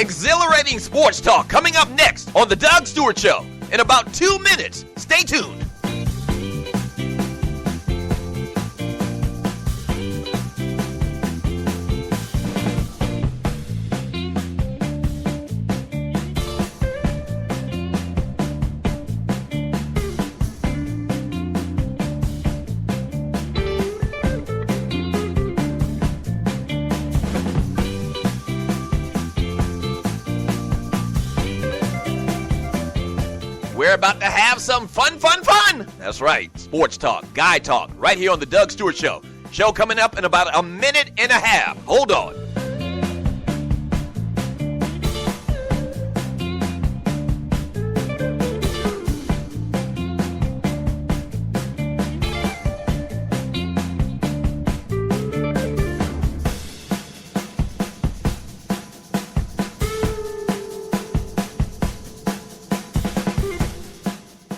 Exhilarating sports talk coming up next on The Doug Stewart Show in about 2 minutes. Stay tuned. We're about to have some fun. That's right, sports talk, guy talk, right here on The Doug Stewart Show. Show coming up in about a minute and a half. Hold on.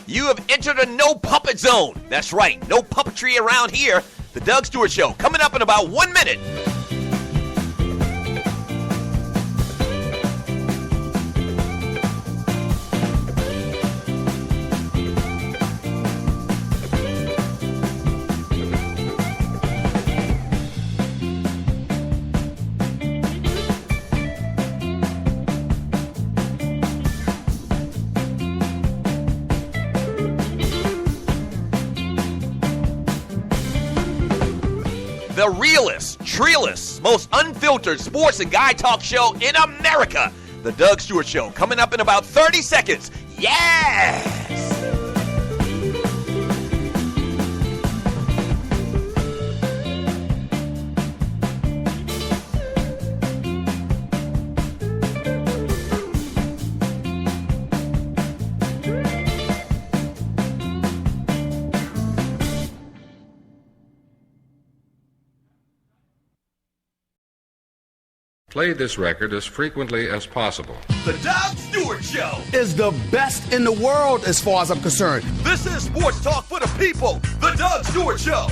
You have entered a no puppet zone. That's right, no puppetry around here. The Doug Stewart Show coming up in about 1 minute. The realest, treeless, most unfiltered sports and guy talk show in America. The Doug Stewart Show coming up in about 30 seconds. Yes! Play this record as frequently as possible. The Doug Stewart Show is the best in the world as far as I'm concerned. This is sports talk for the people. The Doug Stewart Show.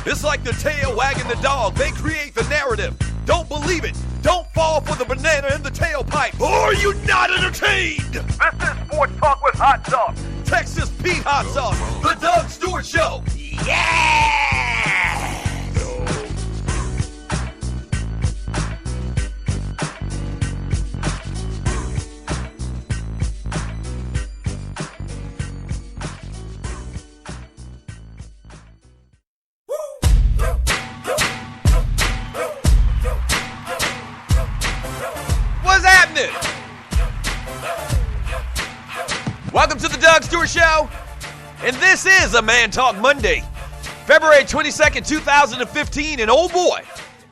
It's like the tail wagging the dog. They create the narrative. Don't believe it. Don't fall for the banana in the tailpipe. Or are you not entertained? This is sports talk with hot sauce. Texas Pete hot sauce. The Doug Stewart Show. Yeah! Welcome to the Doug Stewart Show, and this is a Man Talk Monday, February 22nd, 2015, and oh boy,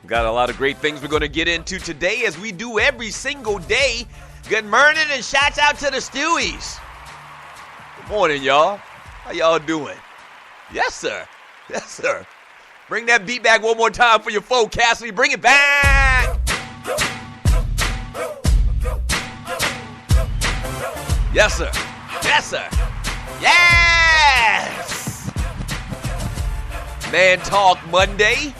we've got a lot of great things we're going to get into today as we do every single day. Good morning and shouts out to the Stewies. Good morning, y'all. How y'all doing? Yes, sir. Yes, sir. Bring that beat back one more time for your folk, Cassidy. Bring it back. Yes, sir. Yes, sir. Yes! Man Talk Monday.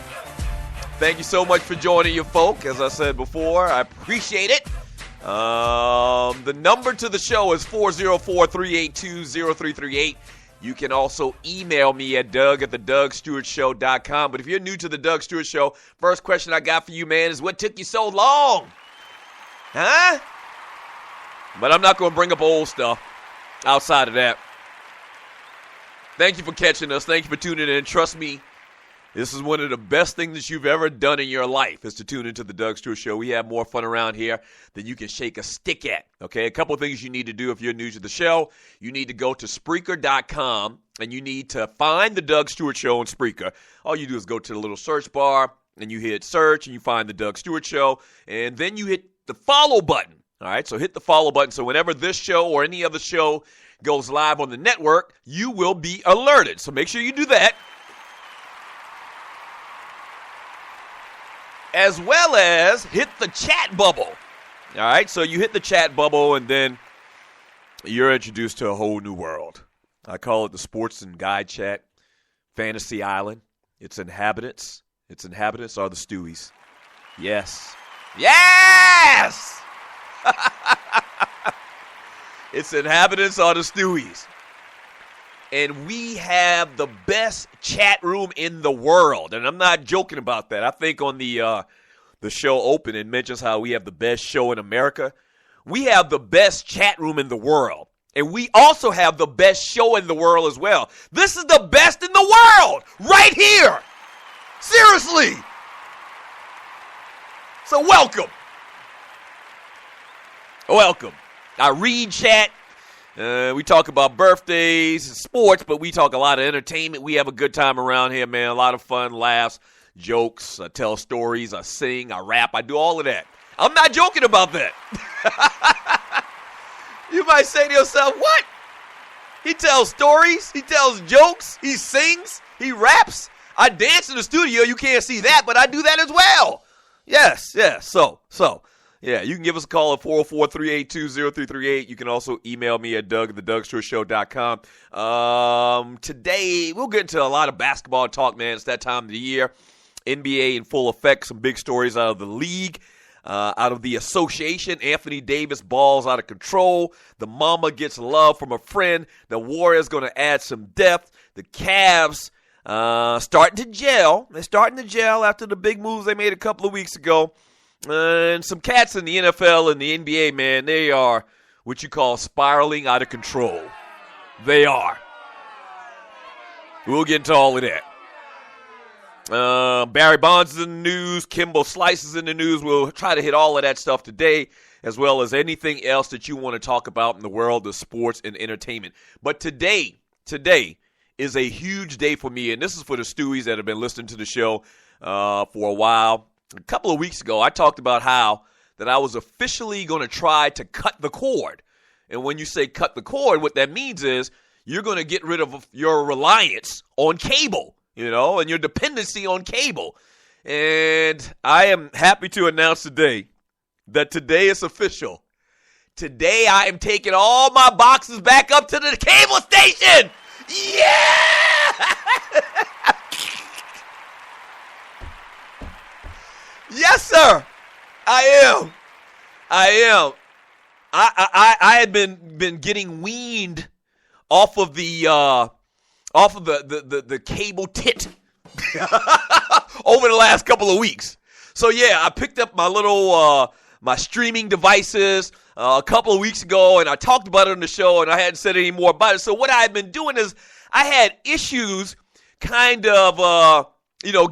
Thank you so much for joining your folk. As I said before, I appreciate it. The number to the show is 404-382-0338. You can also email me at doug@thedugstewartshow.com. But if you're new to the Doug Stewart Show, first question I got for you, man, is what took you so long? Huh? But I'm not going to bring up old stuff outside of that. Thank you for catching us. Thank you for tuning in. Trust me, this is one of the best things that you've ever done in your life is to tune into the Doug Stewart Show. We have more fun around here than you can shake a stick at. Okay, a couple of things you need to do if you're new to the show. You need to go to Spreaker.com, and you need to find the Doug Stewart Show on Spreaker. All you do is go to the little search bar, and you hit search, and you find the Doug Stewart Show, and then you hit the follow button. All right, so hit the follow button. So whenever this show or any other show goes live on the network, you will be alerted. So make sure you do that. As well as hit the chat bubble. All right, so you hit the chat bubble, and then you're introduced to a whole new world. I call it the Sports and Guide Chat Fantasy Island. Its inhabitants are the Stewies. Yes. Yes! It's inhabitants are the Stewies. And we have the best chat room in the world. And I'm not joking about that. I think on the show open, it mentions how we have the best show in America. We have the best chat room in the world. And we also have the best show in the world as well. This is the best in the world right here. Seriously. So welcome. Welcome. I read chat. We talk about birthdays and sports, but we talk a lot of entertainment. We have a good time around here, man. A lot of fun, laughs, jokes. I tell stories. I sing. I rap. I do all of that. I'm not joking about that. You might say to yourself, what? He tells stories. He tells jokes. He sings. He raps. I dance in the studio. You can't see that, but I do that as well. Yes. So. Yeah, you can give us a call at 404-382-0338. You can also email me at doug@thedugstewartshow.com. Today, we'll get into a lot of basketball talk, man. It's that time of the year. NBA in full effect. Some big stories out of the league, out of the association. Anthony Davis balls out of control. The mama gets love from a friend. The Warriors going to add some depth. The Cavs starting to gel. They're starting to gel after the big moves they made a couple of weeks ago. And some cats in the NFL and the NBA, man, they are what you call spiraling out of control. They are. We'll get into all of that. Barry Bonds is in the news. Kimbo Slice is in the news. We'll try to hit all of that stuff today, as well as anything else that you want to talk about in the world of sports and entertainment. But today is a huge day for me, and this is for the Stewies that have been listening to the show for a while. A couple of weeks ago, I talked about how that I was officially going to try to cut the cord. And when you say cut the cord, what that means is you're going to get rid of your reliance on cable, and your dependency on cable. And I am happy to announce today that today is official. Today I am taking all my boxes back up to the cable station. Yeah! Yes, sir. I am. I had been getting weaned off of the cable tit over the last couple of weeks. So yeah, I picked up my little my streaming devices a couple of weeks ago, and I talked about it on the show, and I hadn't said any more about it. So what I had been doing is I had issues kind of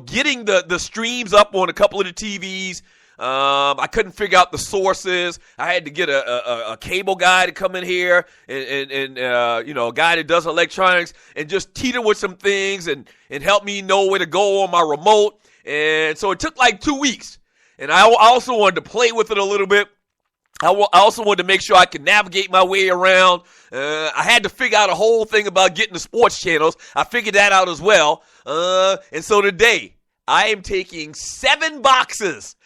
getting the streams up on a couple of the TVs. I couldn't figure out the sources. I had to get a cable guy to come in here and a guy that does electronics and just teeter with some things and help me know where to go on my remote. And so it took like 2 weeks. And I also wanted to play with it a little bit. I also wanted to make sure I could navigate my way around. I had to figure out a whole thing about getting the sports channels. I figured that out as well. And so today, I am taking 7 boxes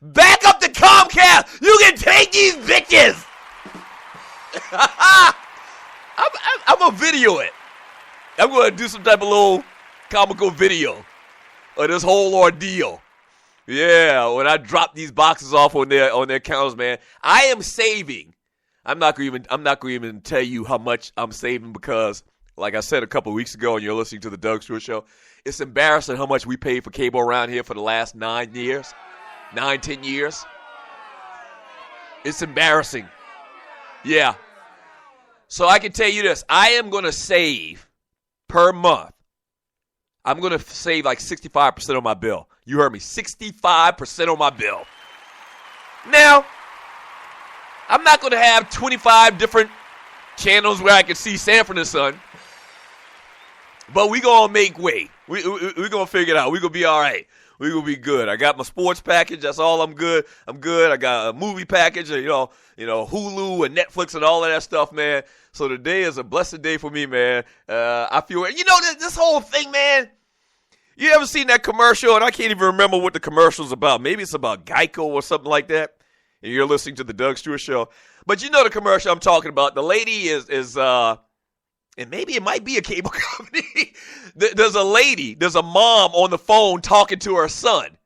back up to Comcast. You can take these bitches. I'm going to video it. I'm going to do some type of little comical video of this whole ordeal. Yeah, when I drop these boxes off on their counters, man, I am saving. I'm not going to even tell you how much I'm saving because, like I said a couple of weeks ago, and you're listening to the Doug Stewart Show, it's embarrassing how much we paid for cable around here for the last 10 years. It's embarrassing. Yeah. So I can tell you this. I am going to save per month. I'm going to save like 65% on my bill. You heard me, 65% on my bill. Now, I'm not going to have 25 different channels where I can see Sanford and Son, but we're going to make way. We're going to figure it out. We're going to be all right. We're going to be good. I got my sports package. That's all I'm good. I got a movie package, Hulu and Netflix and all of that stuff, man. So today is a blessed day for me, man. I feel, this whole thing, man. You ever seen that commercial? And I can't even remember what the commercial's about. Maybe it's about Geico or something like that. And you're listening to the Doug Stewart Show. But you know the commercial I'm talking about. The lady is and maybe it might be a cable company. There's a mom on the phone talking to her son.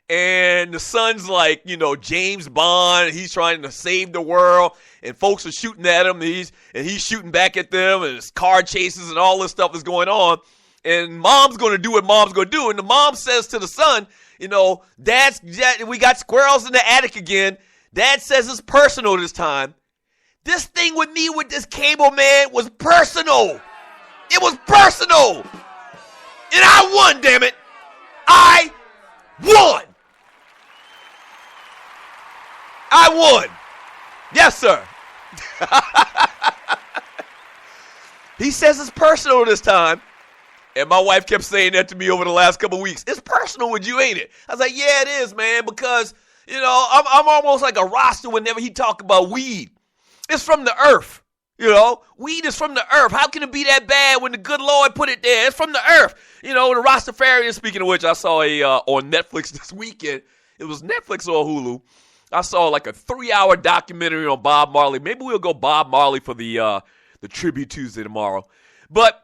and the son's like, James Bond. He's trying to save the world, and folks are shooting at him, and he's shooting back at them, and it's car chases and all this stuff is going on. And mom's going to do what mom's going to do. And the mom says to the son, Dad, we got squirrels in the attic again. Dad says it's personal this time. This thing with me with this cable, man, was personal. It was personal. And I won, damn it. I won. I won. Yes, sir. He says it's personal this time. And my wife kept saying that to me over the last couple of weeks. It's personal with you, ain't it? I was like, yeah, it is, man, because, I'm almost like a roster whenever he talk about weed. It's from the earth, Weed is from the earth. How can it be that bad when the good Lord put it there? It's from the earth. The Rastafarians, speaking of which, I saw on Netflix this weekend. It was Netflix or Hulu. I saw like a 3-hour documentary on Bob Marley. Maybe we'll go Bob Marley for the Tribute Tuesday tomorrow. But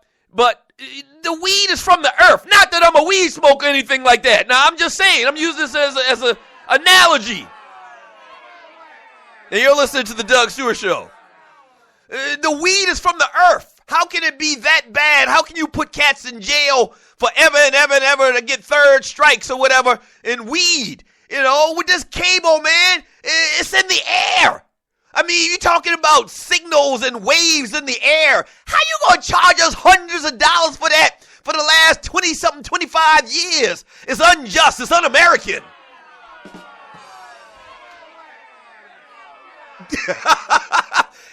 the weed is from the earth. Not that I'm a weed smoker or anything like that. Now, I'm just saying. I'm using this as an analogy. And you're listening to the Doug Stewart Show. The weed is from the earth. How can it be that bad? How can you put cats in jail forever and ever and ever to get third strikes or whatever in weed? With this cable, man, it's in the air. I mean, you're talking about signals and waves in the air. How you going to charge us hundreds of dollars for that for the last 20-something, 25 years? It's unjust. It's un-American.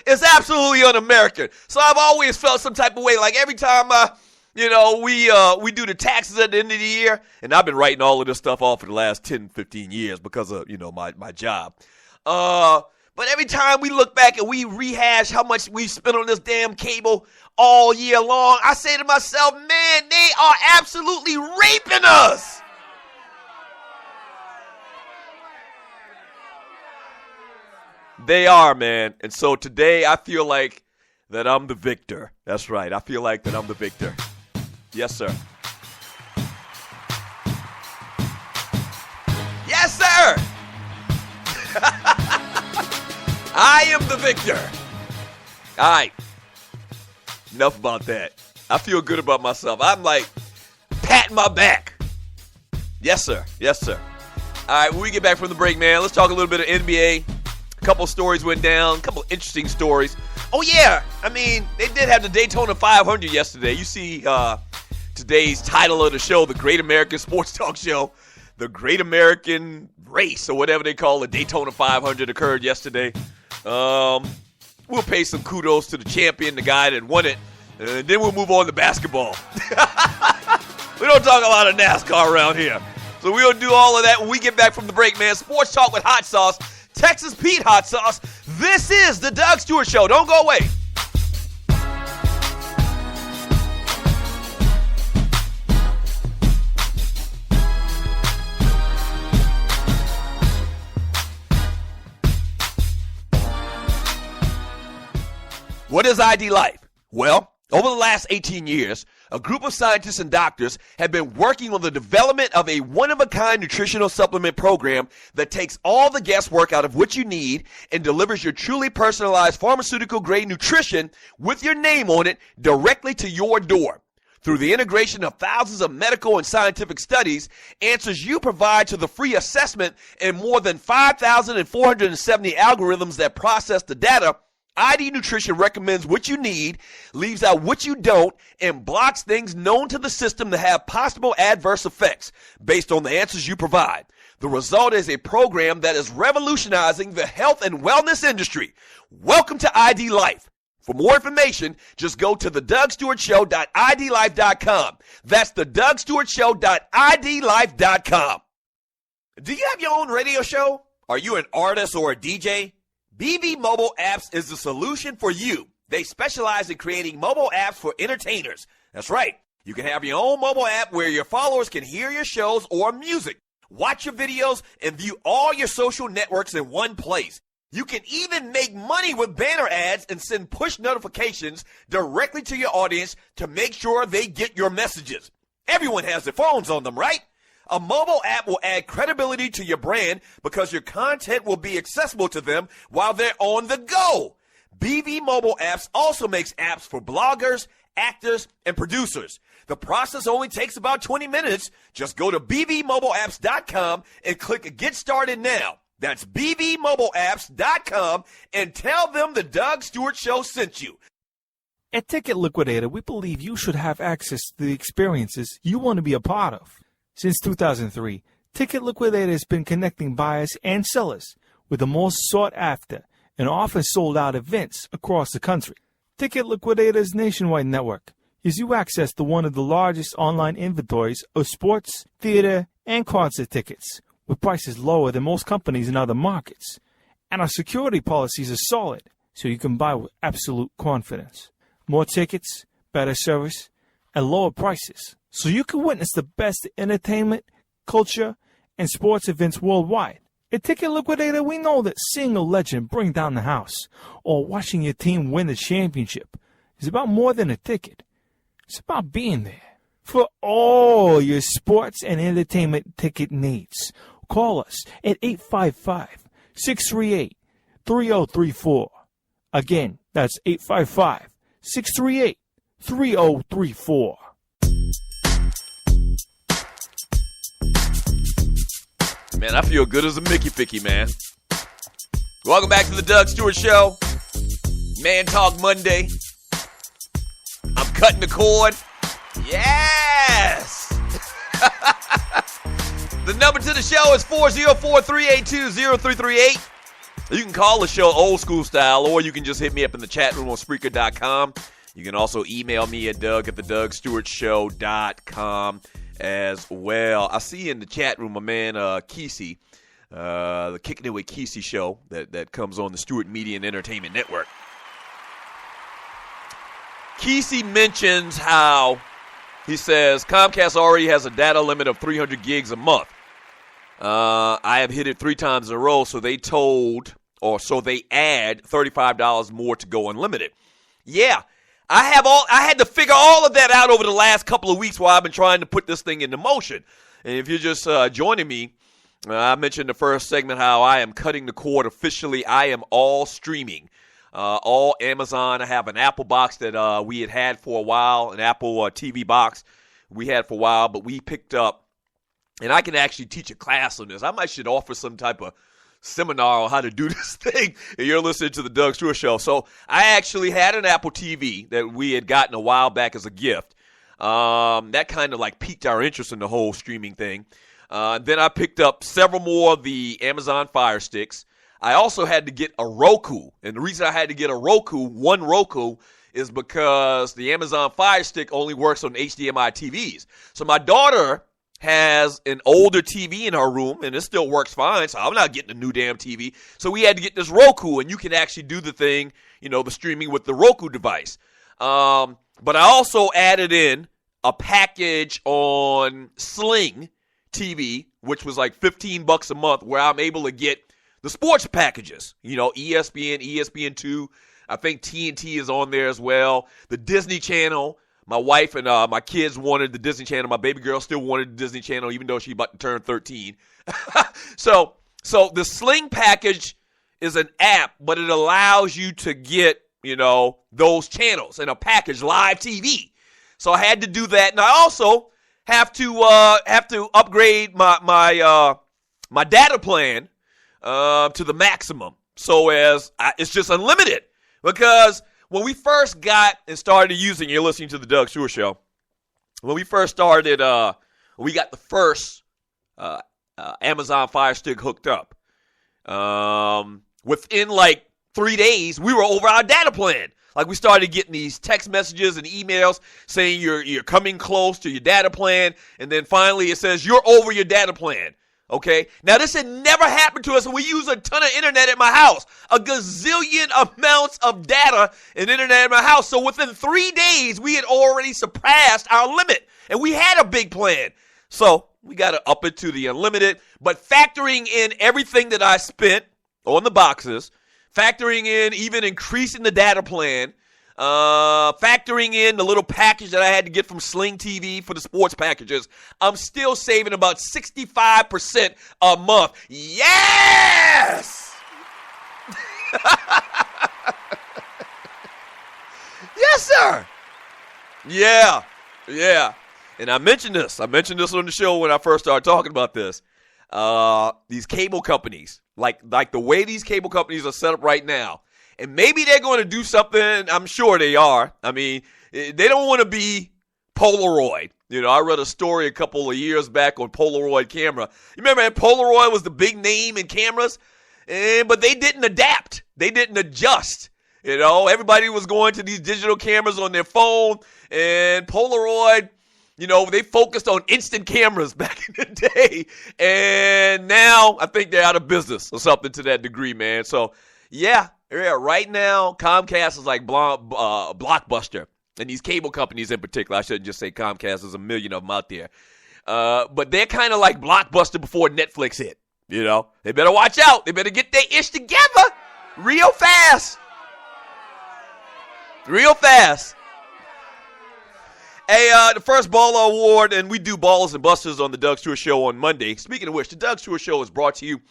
It's absolutely un-American. So I've always felt some type of way. Like every time, we do the taxes at the end of the year, and I've been writing all of this stuff off for the last 10, 15 years because of, my job. But every time we look back and we rehash how much we spent on this damn cable all year long, I say to myself, man, they are absolutely raping us. They are, man. And so today I feel like that I'm the victor. That's right. I feel like that I'm the victor. Yes, sir. Yes, sir. I am the victor. All right. Enough about that. I feel good about myself. I'm like patting my back. Yes, sir. Yes, sir. All right, when we get back from the break, man, let's talk a little bit of NBA. A couple stories went down, a couple interesting stories. Oh, yeah. I mean, they did have the Daytona 500 yesterday. You see today's title of the show, the Great American Sports Talk Show. The Great American Race, or whatever they call it, Daytona 500 occurred yesterday. We'll pay some kudos to the champion, the guy that won it, and then we'll move on to basketball. We don't talk a lot of NASCAR around here. So we'll do all of that when we get back from the break, man. Sports Talk with Hot Sauce, Texas Pete Hot Sauce. This is the Doug Stewart Show. Don't go away. What is ID Life? Well, over the last 18 years, a group of scientists and doctors have been working on the development of a one-of-a-kind nutritional supplement program that takes all the guesswork out of what you need and delivers your truly personalized pharmaceutical-grade nutrition with your name on it directly to your door. Through the integration of thousands of medical and scientific studies, answers you provide to the free assessment, and more than 5,470 algorithms that process the data, ID Nutrition recommends what you need, leaves out what you don't, and blocks things known to the system to have possible adverse effects based on the answers you provide. The result is a program that is revolutionizing the health and wellness industry. Welcome to ID Life. For more information, just go to thedougstewartshow.idlife.com. That's thedougstewartshow.idlife.com. Do you have your own radio show? Are you an artist or a DJ? BB Mobile Apps is the solution for you. They specialize in creating mobile apps for entertainers. That's right. You can have your own mobile app where your followers can hear your shows or music, watch your videos, and view all your social networks in one place. You can even make money with banner ads and send push notifications directly to your audience to make sure they get your messages. Everyone has their phones on them, right? A mobile app will add credibility to your brand because your content will be accessible to them while they're on the go. BV Mobile Apps also makes apps for bloggers, actors, and producers. The process only takes about 20 minutes. Just go to bvmobileapps.com and click Get Started Now. That's bvmobileapps.com and tell them the Doug Stewart Show sent you. At Ticket Liquidator, we believe you should have access to the experiences you want to be a part of. Since 2003, Ticket Liquidator has been connecting buyers and sellers with the most sought-after and often sold-out events across the country. Ticket Liquidator's nationwide network gives you access to one of the largest online inventories of sports, theater, and concert tickets with prices lower than most companies in other markets. And our security policies are solid, so you can buy with absolute confidence. More tickets, better service, and lower prices, so you can witness the best entertainment, culture, and sports events worldwide. At Ticket Liquidator, we know that seeing a legend bring down the house or watching your team win the championship is about more than a ticket. It's about being there. For all your sports and entertainment ticket needs, call us at 855-638-3034. Again, that's 855-638-3034. Man, I feel good as a Mickey Ficky, man. Welcome back to the Doug Stewart Show. Man Talk Monday. I'm cutting the cord. Yes! The number to the show is 404-382-0338. You can call the show old school style, or you can just hit me up in the chat room on Spreaker.com. You can also email me at Doug@thedugstewartshow.com as well. I see in the chat room my man Kesey, the Kicking It with Kesey show that comes on the Stewart Media and Entertainment Network. Kesey mentions how he says Comcast already has a data limit of 300 gigs a month. I have hit it 3 times in a row, so they add $35 more to go unlimited. Yeah. I had to figure all of that out over the last couple of weeks while I've been trying to put this thing into motion. And if you're just joining me, I mentioned in the first segment how I am cutting the cord officially. I am all streaming, all Amazon. I have an Apple box that we had for a while, an Apple TV box we had for a while, but we picked up, and I can actually teach a class on this. I might should offer some type of seminar on how to do this thing, and you're listening to the Doug Stewart Show. So I actually had an Apple TV that we had gotten a while back as a gift. That kind of like piqued our interest in the whole streaming thing. Then I picked up several more of the Amazon Fire Sticks. I also had to get a Roku, and the reason I had to get one Roku, is because the Amazon Fire Stick only works on HDMI TVs. So my daughter has an older TV in her room, and it still works fine, so I'm not getting a new damn TV. So we had to get this Roku, and you can actually do the thing, the streaming with the Roku device. But I also added in a package on Sling TV, which was like $15 a month, where I'm able to get the sports packages, ESPN, ESPN2. I think TNT is on there as well. The Disney Channel. My wife and my kids wanted the Disney Channel. My baby girl still wanted the Disney Channel, even though she's about to turn 13. So the Sling package is an app, but it allows you to get, those channels in a package, live TV. So I had to do that, and I also have to upgrade my data plan to the maximum, so it's just unlimited, because when we first got and started using, you're listening to the Doug Stewart Show. When we first started, we got the first Amazon Fire Stick hooked up. Within like 3 days, we were over our data plan. Like, we started getting these text messages and emails saying you're coming close to your data plan, and then finally it says you're over your data plan. Okay? Now, this had never happened to us, and we use a ton of internet at my house. A gazillion amounts of data and internet at my house. So within 3 days, we had already surpassed our limit, and we had a big plan. So we got to up it to the unlimited, but factoring in everything that I spent on the boxes, factoring in even increasing the data plan, factoring in the little package that I had to get from Sling TV for the sports packages, I'm still saving about 65% a month. Yes! Yes, sir. Yeah. And I mentioned this on the show when I first started talking about this. These cable companies, like the way these cable companies are set up right now, and maybe they're going to do something. I'm sure they are. I mean, they don't want to be Polaroid. You know, I read a story a couple of years back on Polaroid camera. You remember that Polaroid was the big name in cameras, but they didn't adapt. They didn't adjust. You know, everybody was going to these digital cameras on their phone, and Polaroid, you know, they focused on instant cameras back in the day, and now I think they're out of business or something to that degree, man. So, yeah, right now, Comcast is like Blockbuster, and these cable companies in particular. I shouldn't just say Comcast. There's a million of them out there. But they're kind of like Blockbuster before Netflix hit, you know. They better watch out. They better get their ish together real fast. Real fast. Hey, the first Baller Award, and we do Ballers and Busters on the Doug Stewart Show on Monday. Speaking of which, the Doug Stewart Show is brought to you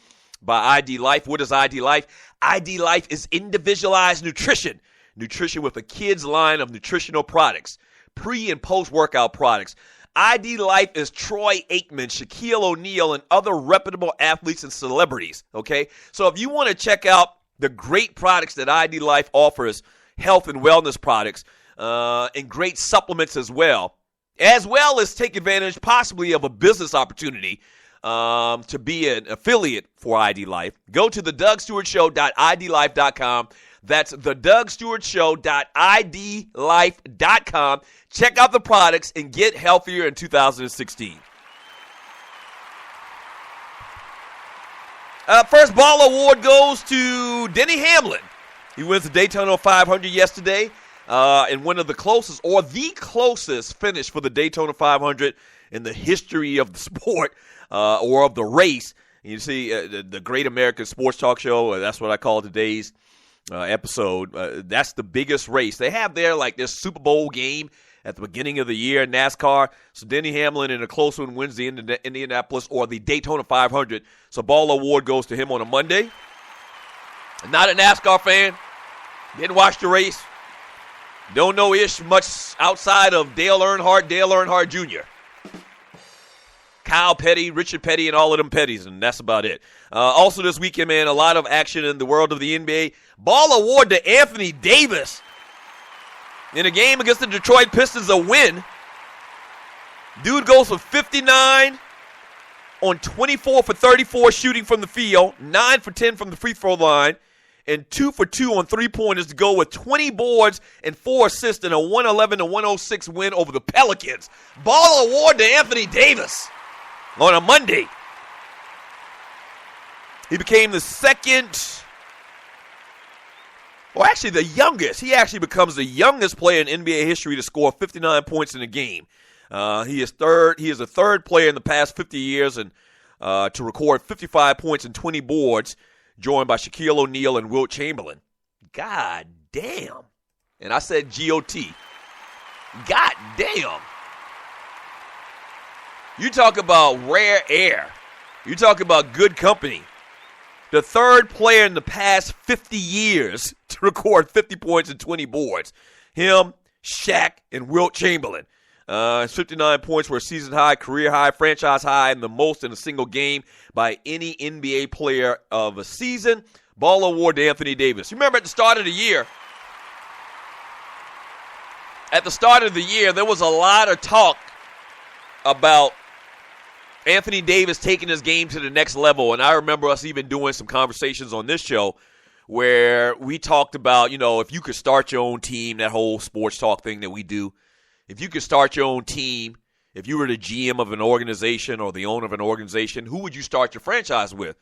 by ID Life. What is ID Life? ID Life is individualized nutrition. Nutrition with a kid's line of nutritional products, pre- and post-workout products. ID Life is Troy Aikman, Shaquille O'Neal, and other reputable athletes and celebrities, okay? So if you want to check out the great products that ID Life offers, health and wellness products, and great supplements as well as take advantage possibly of a business opportunity to be an affiliate for ID Life. Go to thedougstewartshow.idlife.com. That's thedougstewartshow.idlife.com. Check out the products and get healthier in 2016. First Ball Award goes to Denny Hamlin. He wins the Daytona 500 yesterday, and one of the closest, or the closest finish for the Daytona 500 in the history of the sport, or of the race. You see, the Great American Sports Talk Show, that's what I call today's episode. That's the biggest race. They have their Super Bowl game at the beginning of the year in NASCAR. So Denny Hamlin in a close one wins the Indianapolis or the Daytona 500. So Ball Award goes to him on a Monday. Not a NASCAR fan. Didn't watch the race. Don't know ish much outside of Dale Earnhardt Jr., Kyle Petty, Richard Petty, and all of them Petties, and that's about it. Also this weekend, man, a lot of action in the world of the NBA. Ball Award to Anthony Davis. In a game against the Detroit Pistons, a win. Dude goes for 59 on 24 for 34 shooting from the field, 9 for 10 from the free throw line, and 2 for 2 on three-pointers to go with 20 boards and 4 assists in a 111-106 win over the Pelicans. Ball Award to Anthony Davis on a Monday. He became the the youngest. He actually becomes the youngest player in NBA history to score 59 points in a game. He is a third player in the past 50 years and to record 55 points and 20 boards, joined by Shaquille O'Neal and Wilt Chamberlain. God damn. And I said G-O-T. God damn. You talk about rare air. You talk about good company. The third player in the past 50 years to record 50 points and 20 boards. Him, Shaq, and Wilt Chamberlain. 59 points were a season high, career high, franchise high, and the most in a single game by any NBA player of a season. Ball Award to Anthony Davis. You remember at the start of the year, there was a lot of talk about Anthony Davis taking his game to the next level, and I remember us even doing some conversations on this show where we talked about, if you could start your own team, that whole sports talk thing that we do. If you could start your own team, if you were the GM of an organization or the owner of an organization, who would you start your franchise with?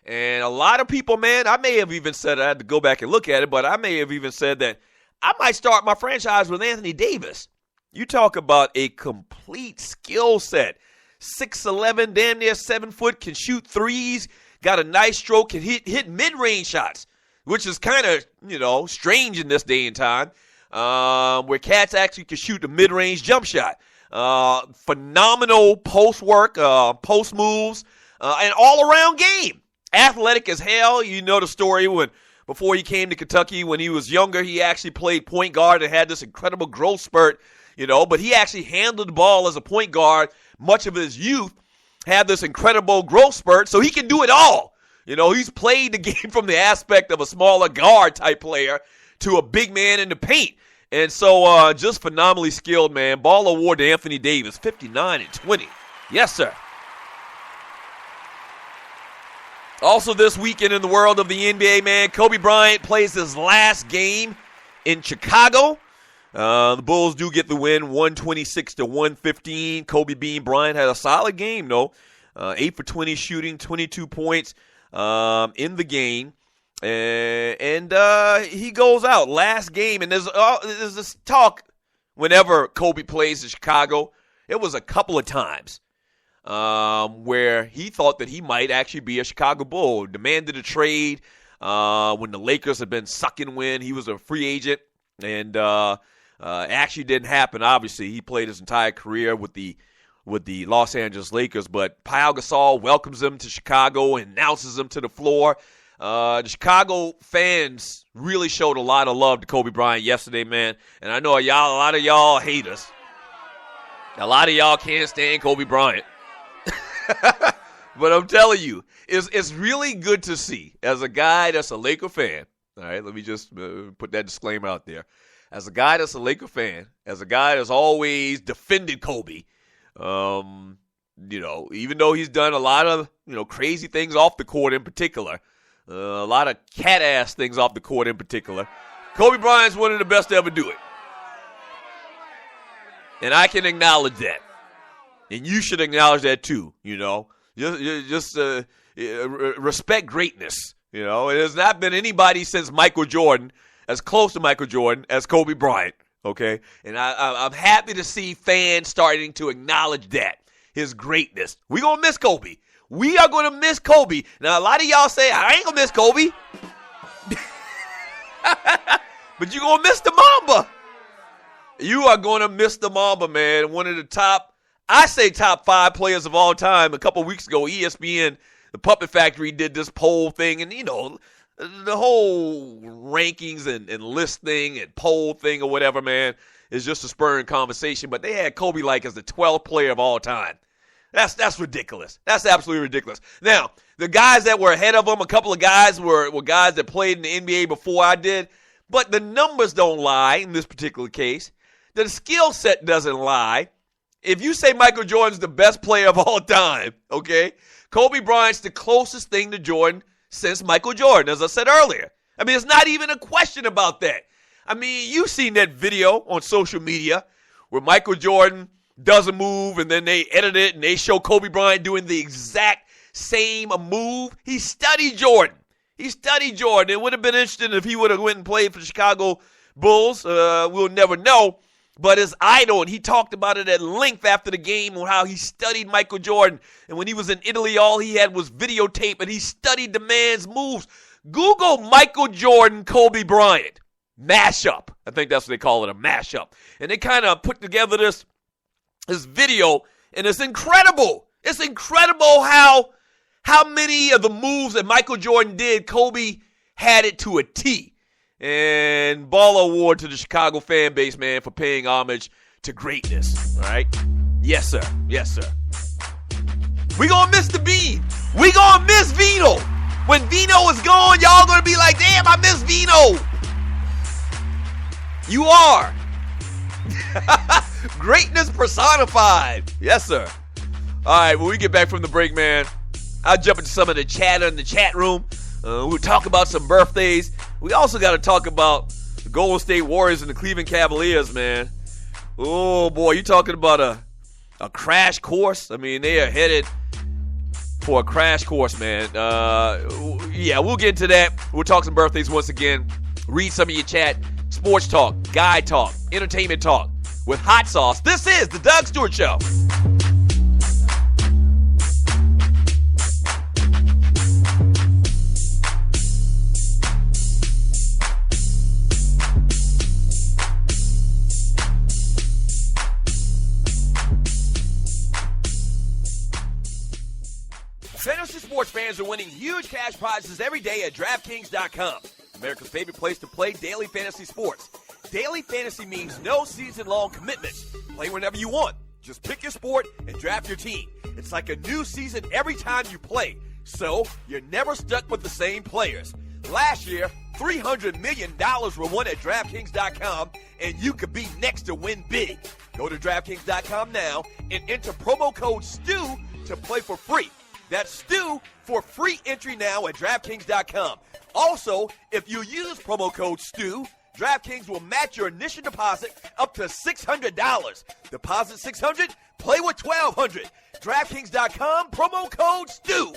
And a lot of people, man, I may have even said, I had to go back and look at it, but I may have even said that I might start my franchise with Anthony Davis. You talk about a complete skill set. 6'11", damn near 7 foot, can shoot threes, got a nice stroke, can hit mid-range shots, which is kind of, strange in this day and time. where cats actually can shoot the mid-range jump shot. Phenomenal post work, post moves, and all-around game. Athletic as hell. You know the story before he came to Kentucky, when he was younger, he actually played point guard and had this incredible growth spurt, but he actually handled the ball as a point guard much of his youth, had this incredible growth spurt, so he can do it all. He's played the game from the aspect of a smaller guard type player to a big man in the paint. And so just phenomenally skilled, man. Ball award to Anthony Davis, 59 and 20. Yes, sir. Also this weekend in the world of the NBA, man, Kobe Bryant plays his last game in Chicago. The Bulls do get the win, 126-115. Kobe Bean Bryant had a solid game, though. 8 for 20 shooting, 22 points in the game. And he goes out last game. And there's this talk whenever Kobe plays in Chicago. It was a couple of times where he thought that he might actually be a Chicago Bull. Demanded a trade when the Lakers had been sucking wind. He was a free agent. And actually didn't happen, obviously. He played his entire career with the Los Angeles Lakers. But Pau Gasol welcomes him to Chicago and announces him to the floor. The Chicago fans really showed a lot of love to Kobe Bryant yesterday, man. And I know a lot of y'all hate us. A lot of y'all can't stand Kobe Bryant. But I'm telling you, it's really good to see, as a guy that's a Laker fan. All right, let me just put that disclaimer out there. As a guy that's a Laker fan, as a guy that's always defended Kobe, even though he's done a lot of, crazy things off the court in particular, a lot of cat-ass things off the court in particular, Kobe Bryant's one of the best to ever do it. And I can acknowledge that. And you should acknowledge that too, Just respect greatness, It has not been anybody since Michael Jordan as close to Michael Jordan as Kobe Bryant, okay? And I'm happy to see fans starting to acknowledge that, his greatness. We're going to miss Kobe. We are going to miss Kobe. Now, a lot of y'all say, I ain't going to miss Kobe. But you're going to miss the Mamba. You are going to miss the Mamba, man. One of the top 5 players of all time. A couple weeks ago, ESPN, the Puppet Factory, did this poll thing, and, the whole rankings and list thing and poll thing or whatever, man, is just a spurring conversation. But they had Kobe as the 12th player of all time. That's ridiculous. That's absolutely ridiculous. Now, the guys that were ahead of him, a couple of guys were guys that played in the NBA before I did. But the numbers don't lie in this particular case. The skill set doesn't lie. If you say Michael Jordan's the best player of all time, okay, Kobe Bryant's the closest thing to Jordan since Michael Jordan, as I said earlier. I mean, it's not even a question about that. I mean, you've seen that video on social media where Michael Jordan does a move and then they edit it and they show Kobe Bryant doing the exact same move. He studied Jordan. It would have been interesting if he would have went and played for the Chicago Bulls. We'll never know. But his idol, and he talked about it at length after the game on how he studied Michael Jordan. And when he was in Italy, all he had was videotape, and he studied the man's moves. Google Michael Jordan, Kobe Bryant. Mashup. I think that's what they call it, a mashup. And they kind of put together this video, and it's incredible. It's incredible how many of the moves that Michael Jordan did, Kobe had it to a T. And ball award to the Chicago fan base, man, for paying homage to greatness. All right? Yes, sir. Yes, sir. We gonna miss the Bean. We gonna miss Vino. When Vino is gone, y'all gonna be like, damn, I miss Vino. You are. Greatness personified. Yes, sir. All right, when we get back from the break, man, I'll jump into some of the chatter in the chat room. We'll talk about some birthdays. We also got to talk about the Golden State Warriors and the Cleveland Cavaliers, man. Oh, boy, you talking about a crash course? I mean, they are headed for a crash course, man. Yeah, we'll get into that. We'll talk some birthdays once again. Read some of your chat. Sports talk, guy talk, entertainment talk with hot sauce. This is the Doug Stewart Show. Fantasy sports fans are winning huge cash prizes every day at DraftKings.com, America's favorite place to play daily fantasy sports. Daily fantasy means no season-long commitments. Play whenever you want. Just pick your sport and draft your team. It's like a new season every time you play, so you're never stuck with the same players. Last year, $300 million were won at DraftKings.com, and you could be next to win big. Go to DraftKings.com now and enter promo code STU to play for free. That's STU for free entry now at DraftKings.com. Also, if you use promo code STU, DraftKings will match your initial deposit up to $600. Deposit $600, play with $1,200. DraftKings.com, promo code STU.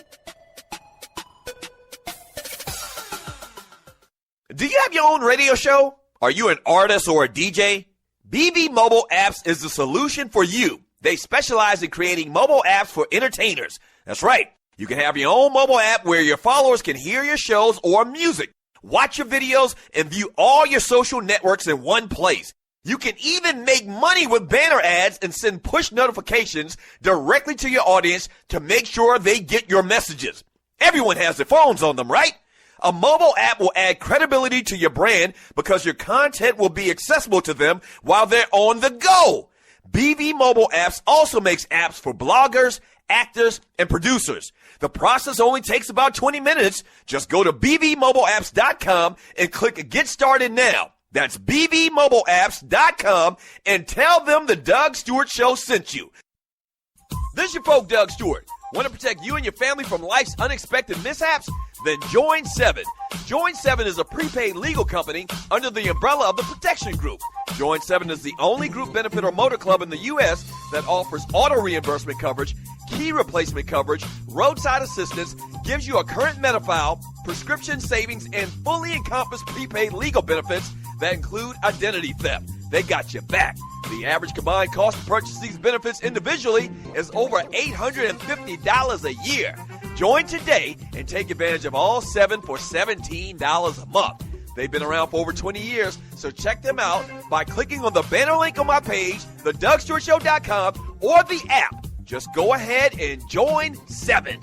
Do you have your own radio show? Are you an artist or a DJ? BB Mobile Apps is the solution for you. They specialize in creating mobile apps for entertainers. That's right. You can have your own mobile app where your followers can hear your shows or music, watch your videos, and view all your social networks in one place. You can even make money with banner ads and send push notifications directly to your audience to make sure they get your messages. Everyone has their phones on them, right? A mobile app will add credibility to your brand because your content will be accessible to them while they're on the go. BB Mobile Apps also makes apps for bloggers, actors, and producers. The process only takes about 20 minutes. Just go to bbmobileapps.com and click Get Started Now. That's bbmobileapps.com and tell them the Doug Stewart Show sent you. This is your folk, Doug Stewart. Want to protect you and your family from life's unexpected mishaps? Then join 7. Join 7 is a prepaid legal company under the umbrella of the Protection Group. Join 7 is the only group benefit or motor club in the U.S. that offers auto reimbursement coverage, key replacement coverage, roadside assistance, gives you a current Medi-file, prescription savings, and fully encompassed prepaid legal benefits that include identity theft. They got your back. The average combined cost to purchase these benefits individually is over $850 a year. Join today and take advantage of all 7 for $17 a month. They've been around for over 20 years, so check them out by clicking on the banner link on my page, thedugstewartshow.com, or the app. Just go ahead and join 7.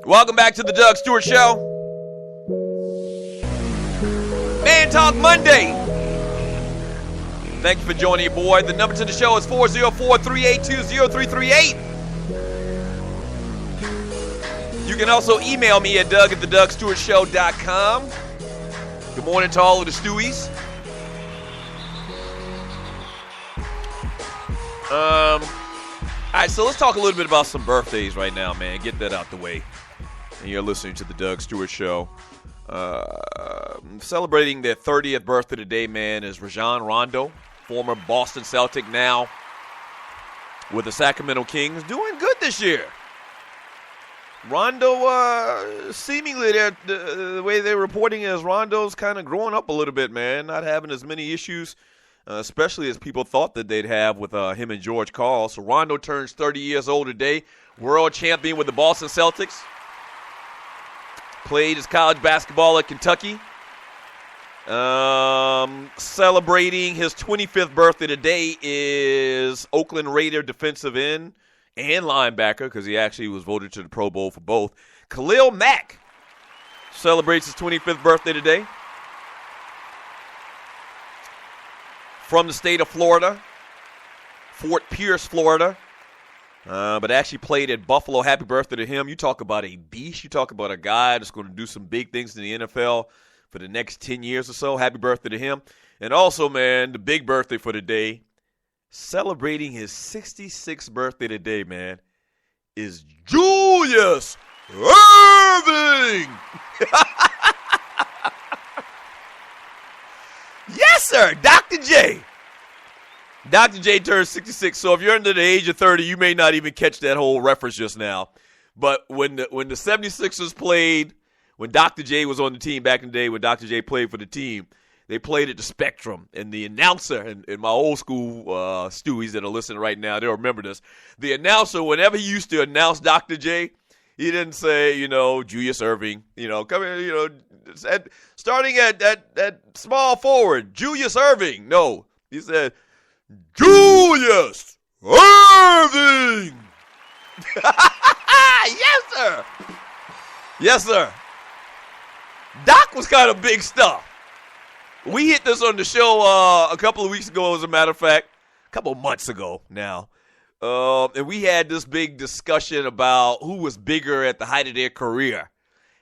Welcome back to the Doug Stewart Show. Man Talk Monday. Thank you for joining your boy. The number to the show is 404-382-0338. You can also email me at doug@thedugstewartshow.com. Good morning to all of the Stewies. All right, so let's talk a little bit about some birthdays right now, man. Get that out the way. And you're listening to the Doug Stewart Show. Celebrating their 30th birthday today, man, is Rajon Rondo, former Boston Celtic, now with the Sacramento Kings, doing good this year. Rondo, seemingly, the way they're reporting is Rondo's kind of growing up a little bit, man, not having as many issues, especially as people thought that they'd have with him and George Karl. So Rondo turns 30 years old today, world champion with the Boston Celtics. Played his college basketball at Kentucky. Celebrating his 25th birthday today is Oakland Raider defensive end and linebacker, because he actually was voted to the Pro Bowl for both. Khalil Mack celebrates his 25th birthday today. From the state of Florida, Fort Pierce, Florida. But actually played at Buffalo. Happy birthday to him. You talk about a beast. You talk about a guy that's going to do some big things in the NFL for the next 10 years or so. Happy birthday to him. And also, man, the big birthday for the day, celebrating his 66th birthday today, man, is Julius Irving. Yes, sir. Dr. J. Dr. J turned 66, so if you're under the age of 30, you may not even catch that whole reference just now. But when the 76ers played, when Dr. J was on the team back in the day, when Dr. J played for the team, they played at the Spectrum. And the announcer, and my old school Stewies that are listening right now, they'll remember this. The announcer, whenever he used to announce Dr. J, He didn't say, Julius Erving, come here, starting at small forward, Julius Erving. No, he said, Julius Erving. Yes, sir. Yes, sir. Doc was kind of big stuff. We hit this on the show a couple of weeks ago, as a matter of fact, a couple of months ago now. And we had this big discussion about who was bigger at the height of their career.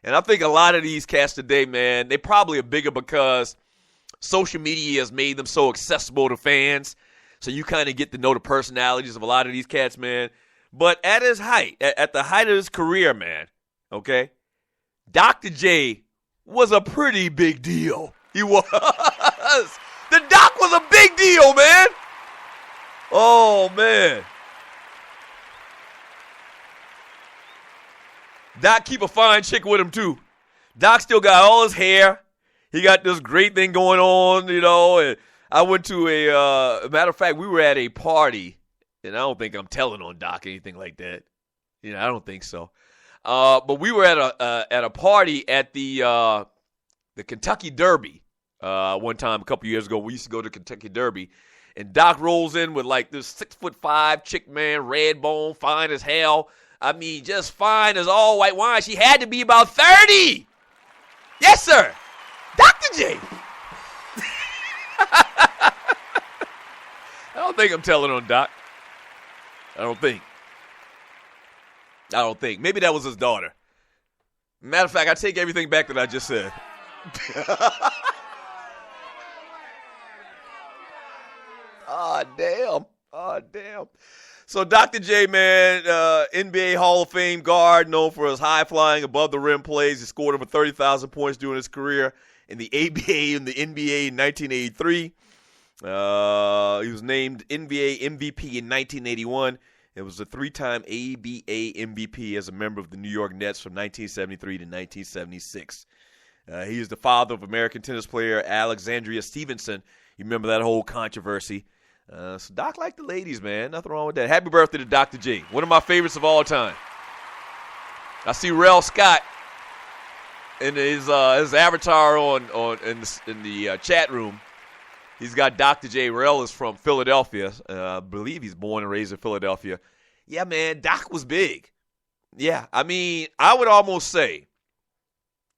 And I think a lot of these cats today, man, they probably are bigger because social media has made them so accessible to fans. So you kind of get to know the personalities of a lot of these cats, man. But at his height, at the height of his career, man, okay, Dr. J was a pretty big deal. He was. The Doc was a big deal, man. Oh, man. Doc keep a fine chick with him, too. Doc still got all his hair. He got this great thing going on, and I went to a matter of fact, we were at a party, and I don't think I'm telling on Doc anything like that. I don't think so. But we were at a party at the Kentucky Derby one time a couple years ago. We used to go to Kentucky Derby, and Doc rolls in with like this 6'5" chick, man, red bone, fine as hell. I mean, just fine as all white wine. She had to be about 30. Yes, sir. Dr. J. I don't think I'm telling on Doc. I don't think. Maybe that was his daughter. Matter of fact, I take everything back that I just said. Oh, damn. So Dr. J, man, NBA Hall of Fame guard, known for his high-flying, above-the-rim plays. He scored over 30,000 points during his career in the ABA and the NBA in 1983. He was named NBA MVP in 1981. It was a three-time ABA MVP as a member of the New York Nets from 1973 to 1976. He is the father of American tennis player Alexandria Stevenson. You remember that whole controversy. So Doc liked the ladies, man. Nothing wrong with that. Happy birthday to Dr. J. One of my favorites of all time. I see Rel Scott in his avatar in the chat room. He's got Dr. J. Rel is from Philadelphia. I believe he's born and raised in Philadelphia. Yeah, man, Doc was big. Yeah, I mean, I would almost say,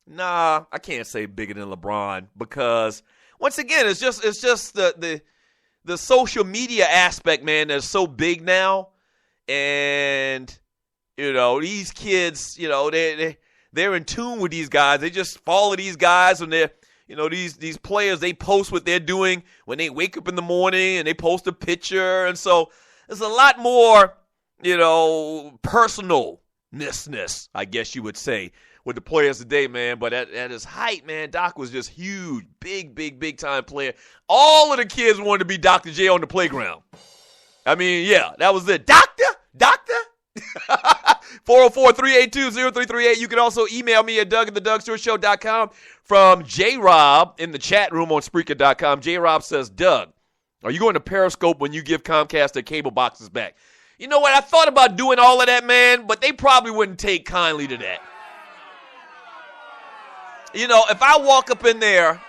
nah, I can't say bigger than LeBron because once again, it's just the social media aspect, man, that's so big now. And, these kids, they're in tune with these guys. They just follow these guys when they're, these players, they post what they're doing when they wake up in the morning and they post a picture. And so there's a lot more, personalness, I guess you would say, with the players today, man. But at his height, man, Doc was just huge, big time player. All of the kids wanted to be Dr. J on the playground. I mean, yeah, that was it. Doctor? 404-382-0338. You can also email me at Doug@thedougsstewartshow.com. From J-Rob in the chat room on Spreaker.com. J-Rob says, Doug, are you going to Periscope when you give Comcast their cable boxes back? You know what? I thought about doing all of that, man, but they probably wouldn't take kindly to that. If I walk up in there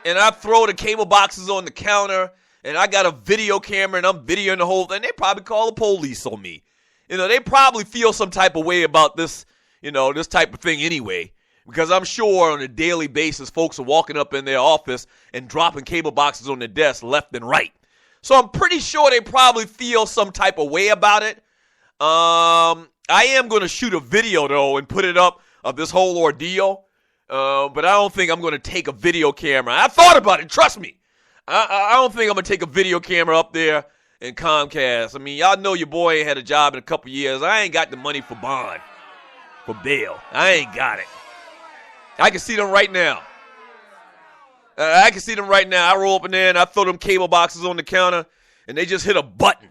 and I throw the cable boxes on the counter and I got a video camera and I'm videoing the whole thing, they probably call the police on me. They probably feel some type of way about this, this type of thing anyway. Because I'm sure on a daily basis, folks are walking up in their office and dropping cable boxes on their desk left and right. So I'm pretty sure they probably feel some type of way about it. I am going to shoot a video, though, and put it up of this whole ordeal. But I don't think I'm going to take a video camera. I thought about it. Trust me. I don't think I'm going to take a video camera up there in Comcast. I mean, y'all know your boy ain't had a job in a couple years. I ain't got the money for bond, for bail. I ain't got it. I can see them right now. I roll up in there and I throw them cable boxes on the counter and they just hit a button.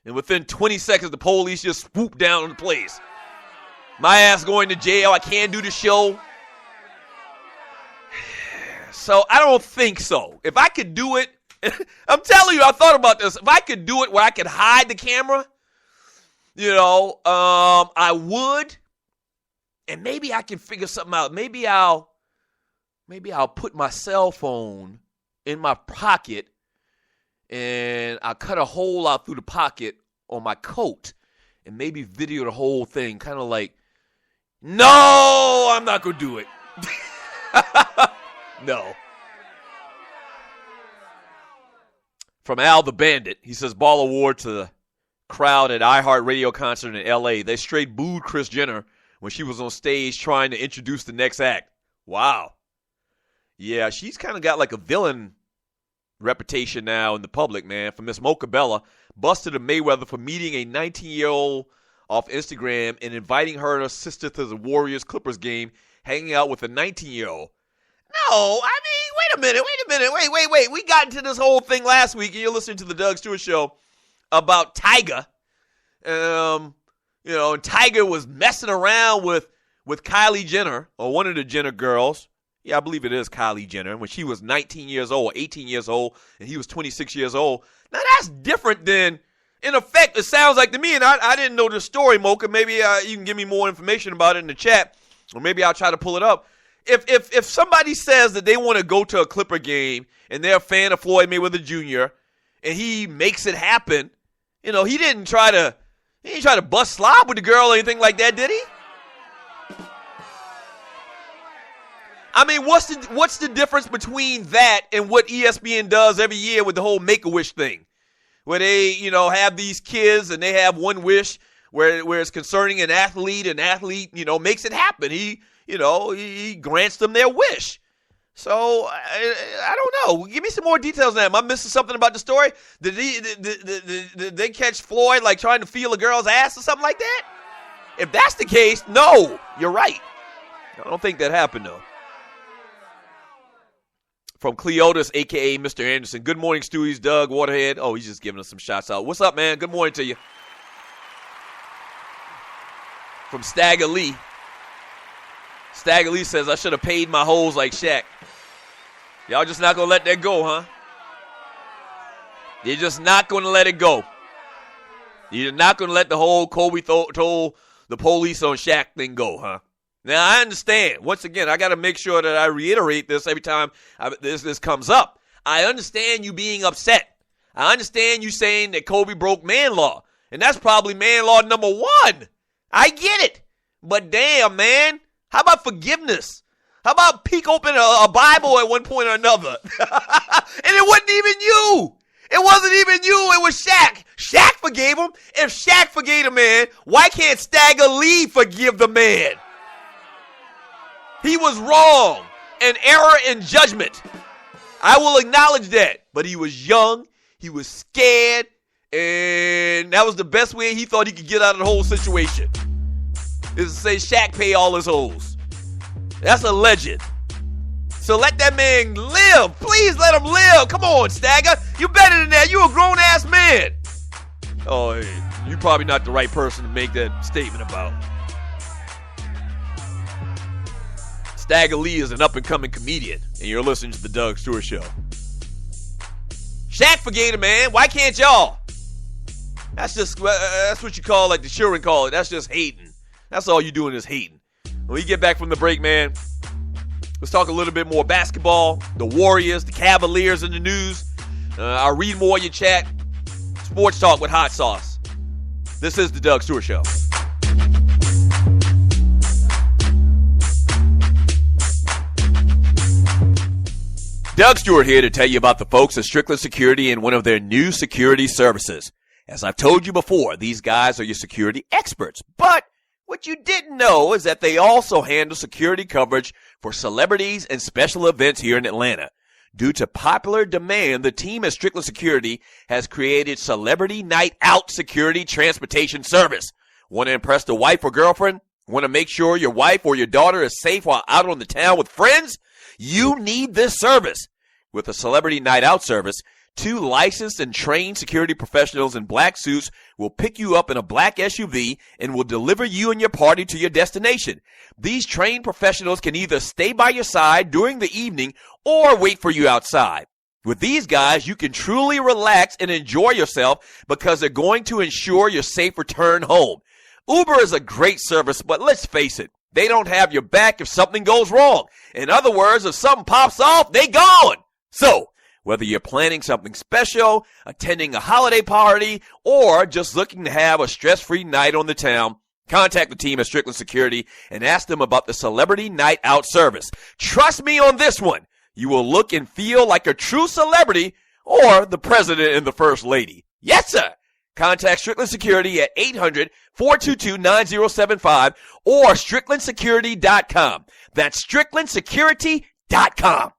And within 20 seconds, the police just swoop down on the place. My ass going to jail. I can't do the show. So I don't think so. If I could do it, I'm telling you, I thought about this. If I could do it where I could hide the camera, I would. And maybe I can figure something out. Maybe I'll put my cell phone in my pocket and I'll cut a hole out through the pocket on my coat and maybe video the whole thing, kind of like, no, I'm not going to do it. No. From Al the Bandit, he says, ball award to the crowd at iHeartRadio concert in L.A. They straight booed Kris Jenner when she was on stage trying to introduce the next act. Wow. Yeah, she's kind of got like a villain reputation now in the public, man. For Miss Mocha Bella, busted a Mayweather for meeting a 19-year-old off Instagram and inviting her and her sister to the Warriors-Clippers game, hanging out with a 19-year-old. No, I mean, wait a minute. We got into this whole thing last week, and you're listening to the Doug Stewart Show about Tiger. And Tiger was messing around with Kylie Jenner, or one of the Jenner girls. Yeah, I believe it is Kylie Jenner, when she was 19 years old, 18 years old, and he was 26 years old. Now, that's different than, in effect, it sounds like to me, and I didn't know the story, Mocha. Maybe you can give me more information about it in the chat, or maybe I'll try to pull it up. If somebody says that they want to go to a Clipper game, and they're a fan of Floyd Mayweather Jr., and he makes it happen, he didn't try to bust slob with the girl or anything like that, did he? I mean, what's the difference between that and what ESPN does every year with the whole Make-A-Wish thing, where they, have these kids and they have one wish where it's concerning an athlete makes it happen. He grants them their wish. So I don't know. Give me some more details now. Am I missing something about the story? Did they catch Floyd like trying to feel a girl's ass or something like that? If that's the case, no, you're right. I don't think that happened though. From Cleotis, a.k.a. Mr. Anderson. Good morning, Stewies, Doug, Waterhead. Oh, he's just giving us some shots out. What's up, man? Good morning to you. From Stagger Lee. Stagger Lee says, I should have paid my hoes like Shaq. Y'all just not going to let that go, huh? You're just not going to let it go. You're not going to let the whole Kobe told the police on Shaq thing go, huh? Now, I understand. Once again, I got to make sure that I reiterate this every time this comes up. I understand you being upset. I understand you saying that Kobe broke man law. And that's probably man law number one. I get it. But damn, man. How about forgiveness? How about peek open a Bible at one point or another? And it wasn't even you. It wasn't even you. It was Shaq. Shaq forgave him. If Shaq forgave a man, why can't Stagger Lee forgive the man? He was wrong. An error in judgment. I will acknowledge that. But he was young. He was scared. And that was the best way he thought he could get out of the whole situation. Is to say Shaq pay all his hoes. That's a legend. So let that man live. Please let him live. Come on, Stagger. You better than that. You a grown-ass man. Oh, you're probably not the right person to make that statement about. Stagger Lee is an up-and-coming comedian, and you're listening to the Doug Stewart Show. Shaq forgave a man. Why can't y'all? That's what you call, like the children call it. That's just hating. That's all you're doing is hating. When we get back from the break, man, let's talk a little bit more basketball, the Warriors, the Cavaliers in the news. I'll read more in your chat. Sports talk with hot sauce. This is the Doug Stewart Show. Doug Stewart here to tell you about the folks at Strickland Security and one of their new security services. As I've told you before, these guys are your security experts. But what you didn't know is that they also handle security coverage for celebrities and special events here in Atlanta. Due to popular demand, the team at Strickland Security has created Celebrity Night Out Security Transportation Service. Want to impress the wife or girlfriend? Want to make sure your wife or your daughter is safe while out on the town with friends? You need this service. With a Celebrity Night Out service, 2 licensed and trained security professionals in black suits will pick you up in a black SUV and will deliver you and your party to your destination. These trained professionals can either stay by your side during the evening or wait for you outside. With these guys, you can truly relax and enjoy yourself because they're going to ensure your safe return home. Uber is a great service, but let's face it, They don't have your back if something goes wrong. In other words, if something pops off, they gone. So, whether you're planning something special, attending a holiday party, or just looking to have a stress-free night on the town, contact the team at Strickland Security and ask them about the Celebrity Night Out service. Trust me on this one. You will look and feel like a true celebrity or the president and the first lady. Yes, sir. Contact Strickland Security at 800-422-9075 or StricklandSecurity.com. That's StricklandSecurity.com.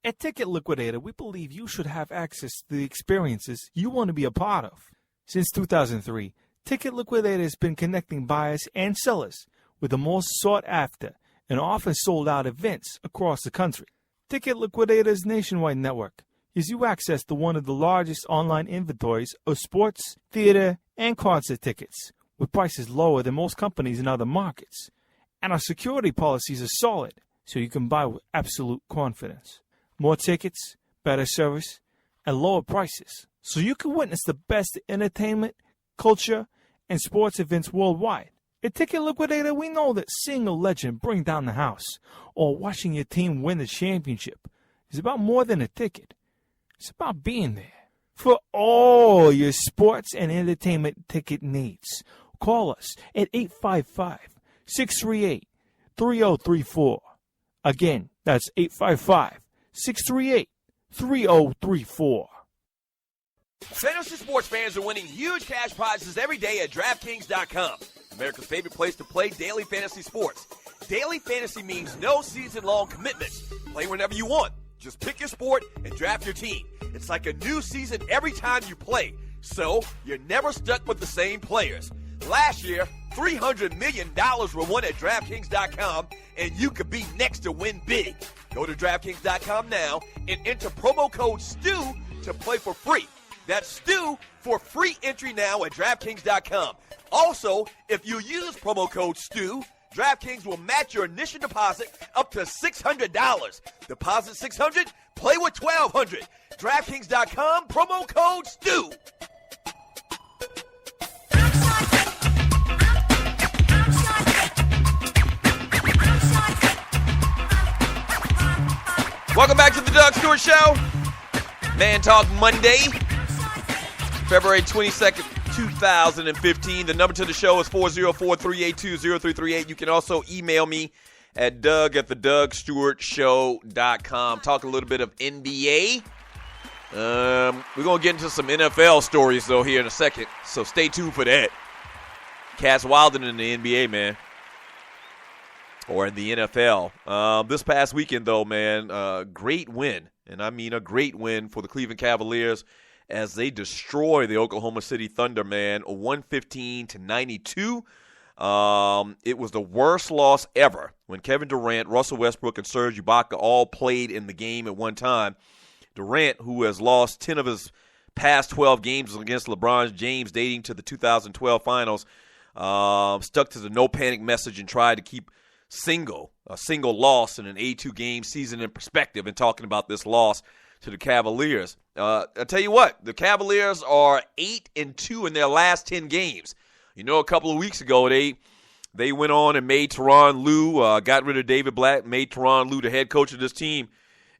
At Ticket Liquidator, we believe you should have access to the experiences you want to be a part of. Since 2003, Ticket Liquidator has been connecting buyers and sellers with the most sought-after and often sold-out events across the country. Ticket Liquidator's nationwide network gives you access to one of the largest online inventories of sports, theater, and concert tickets with prices lower than most companies in other markets. And our security policies are solid, so you can buy with absolute confidence. More tickets, better service, and lower prices, so you can witness the best entertainment, culture, and sports events worldwide. At Ticket Liquidator, we know that seeing a legend bring down the house or watching your team win the championship is about more than a ticket. It's about being there. For all your sports and entertainment ticket needs, call us at 855-638-3034. Again, that's 855-638-3034. Fantasy sports fans are winning huge cash prizes every day at DraftKings.com. America's favorite place to play daily fantasy sports. Daily fantasy means no season-long commitments. Play whenever you want. Just pick your sport and draft your team. It's like a new season every time you play, so you're never stuck with the same players. Last year, $300 million were won at DraftKings.com, and you could be next to win big. Go to DraftKings.com now and enter promo code STU to play for free. That's STU for free entry now at DraftKings.com. Also, if you use promo code STU, DraftKings will match your initial deposit up to $600. Deposit $600, play with $1,200. DraftKings.com, promo code STU. Welcome back to the Doug Stewart Show. Man Talk Monday, February 22nd, 2015. The number to the show is 404-382-0338. You can also email me at doug@thedugstewartshow.com. Talk a little bit of NBA. We're going to get into some NFL stories, though, here in a second, so stay tuned for that. Cass Wilding in the NBA, man. Or in the NFL. This past weekend, though, man, great win. And I mean a great win for the Cleveland Cavaliers as they destroy the Oklahoma City Thunder, man, 115-92. It was the worst loss ever when Kevin Durant, Russell Westbrook, and Serge Ibaka all played in the game at one time. Durant, who has lost 10 of his past 12 games against LeBron James dating to the 2012 finals, stuck to the no-panic message and tried to keep a single loss in an 82 game season in perspective and talking about this loss to the Cavaliers. I tell you what, the Cavaliers are 8-2 in their last 10 games. You know, a couple of weeks ago, they went on and made Tyronn Lue, got rid of David Blatt, made Tyronn Lue the head coach of this team.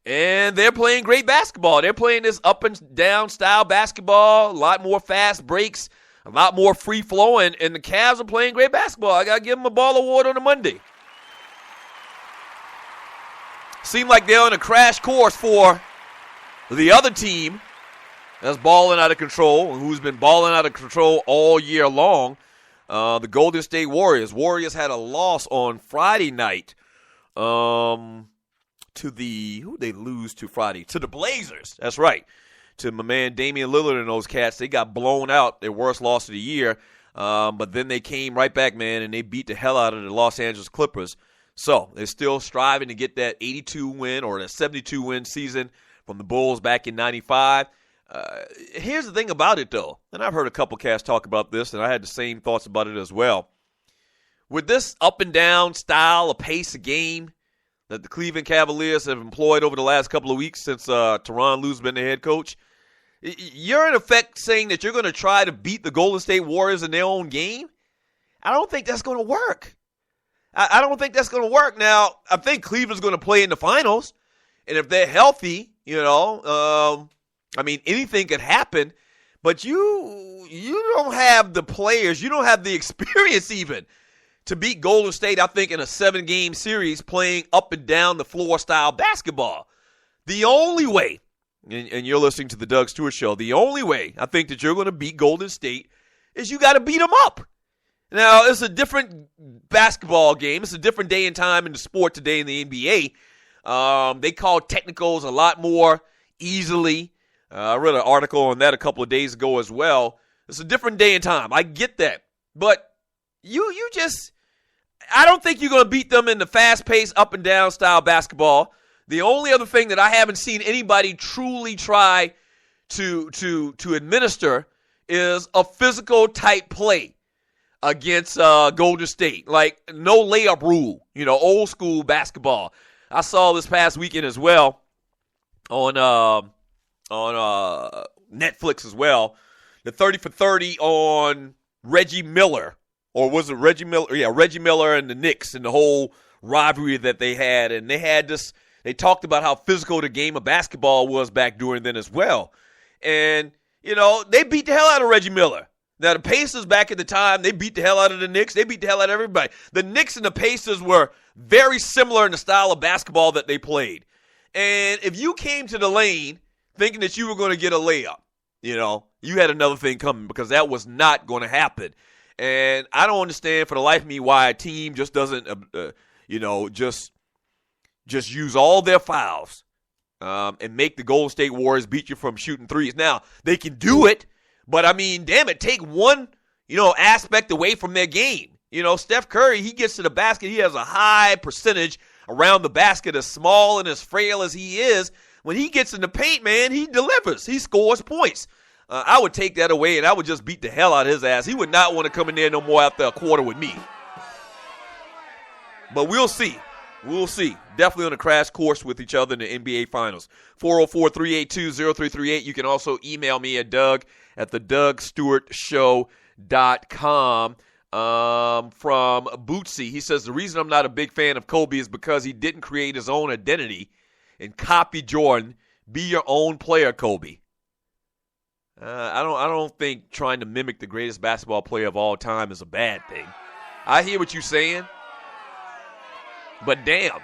And they're playing great basketball. They're playing this up and down style basketball, a lot more fast breaks, a lot more free flowing, and the Cavs are playing great basketball. I got to give them a ball award on a Monday. Seem like they're on a crash course for the other team that's balling out of control and who's been balling out of control all year long, the Golden State Warriors. Warriors had a loss on Friday night who they lose to Friday? To the Blazers. That's right. To my man Damian Lillard and those cats. They got blown out, their worst loss of the year. But then they came right back, man, and they beat the hell out of the Los Angeles Clippers. So they're still striving to get that 82 win or that 72 win season from the Bulls back in 95. Here's the thing about it, though, and I've heard a couple cats talk about this, and I had the same thoughts about it as well. With this up and down style, a pace of game that the Cleveland Cavaliers have employed over the last couple of weeks since Tyronn Lue's been the head coach, You're in effect saying that you're going to try to beat the Golden State Warriors in their own game? I don't think that's going to work. I don't think that's going to work. Now, I think Cleveland's going to play in the finals, and if they're healthy, anything could happen, but you don't have the players, you don't have the experience even to beat Golden State, I think, in a 7-game series playing up and down the floor style basketball. The only way, and you're listening to the Doug Stewart Show, the only way I think that you're going to beat Golden State is you got to beat them up. Now, it's a different basketball game. It's a different day and time in the sport today in the NBA. They call technicals a lot more easily. I read an article on that a couple of days ago as well. It's a different day and time. I get that. But I don't think you're going to beat them in the fast-paced, up-and-down style basketball. The only other thing that I haven't seen anybody truly try to administer is a physical type play against Golden State. Like, no layup rule, old school basketball. I saw this past weekend as well on Netflix as well, the 30 for 30 on Reggie Miller. Or was it Reggie Miller? Yeah, Reggie Miller and the Knicks and the whole rivalry that they had. And they talked about how physical the game of basketball was back during then as well. And, they beat the hell out of Reggie Miller. Now, the Pacers back at the time, they beat the hell out of the Knicks. They beat the hell out of everybody. The Knicks and the Pacers were very similar in the style of basketball that they played. And if you came to the lane thinking that you were going to get a layup, you had another thing coming, because that was not going to happen. And I don't understand for the life of me why a team just doesn't, just use all their fouls and make the Golden State Warriors beat you from shooting threes. Now, they can do it, but, damn it, take one, aspect away from their game. Steph Curry, he gets to the basket. He has a high percentage around the basket, as small and as frail as he is. When he gets in the paint, man, he delivers. He scores points. I would take that away, and I would just beat the hell out of his ass. He would not want to come in there no more after a quarter with me. But we'll see. We'll see. Definitely on a crash course with each other in the NBA Finals. 404-382-0338. You can also email me at doug@thedougstewartshow.com. From Bootsy, he says, the reason I'm not a big fan of Kobe is because he didn't create his own identity and copy Jordan. Be your own player, Kobe. I don't think trying to mimic the greatest basketball player of all time is a bad thing. I hear what you're saying, but damn,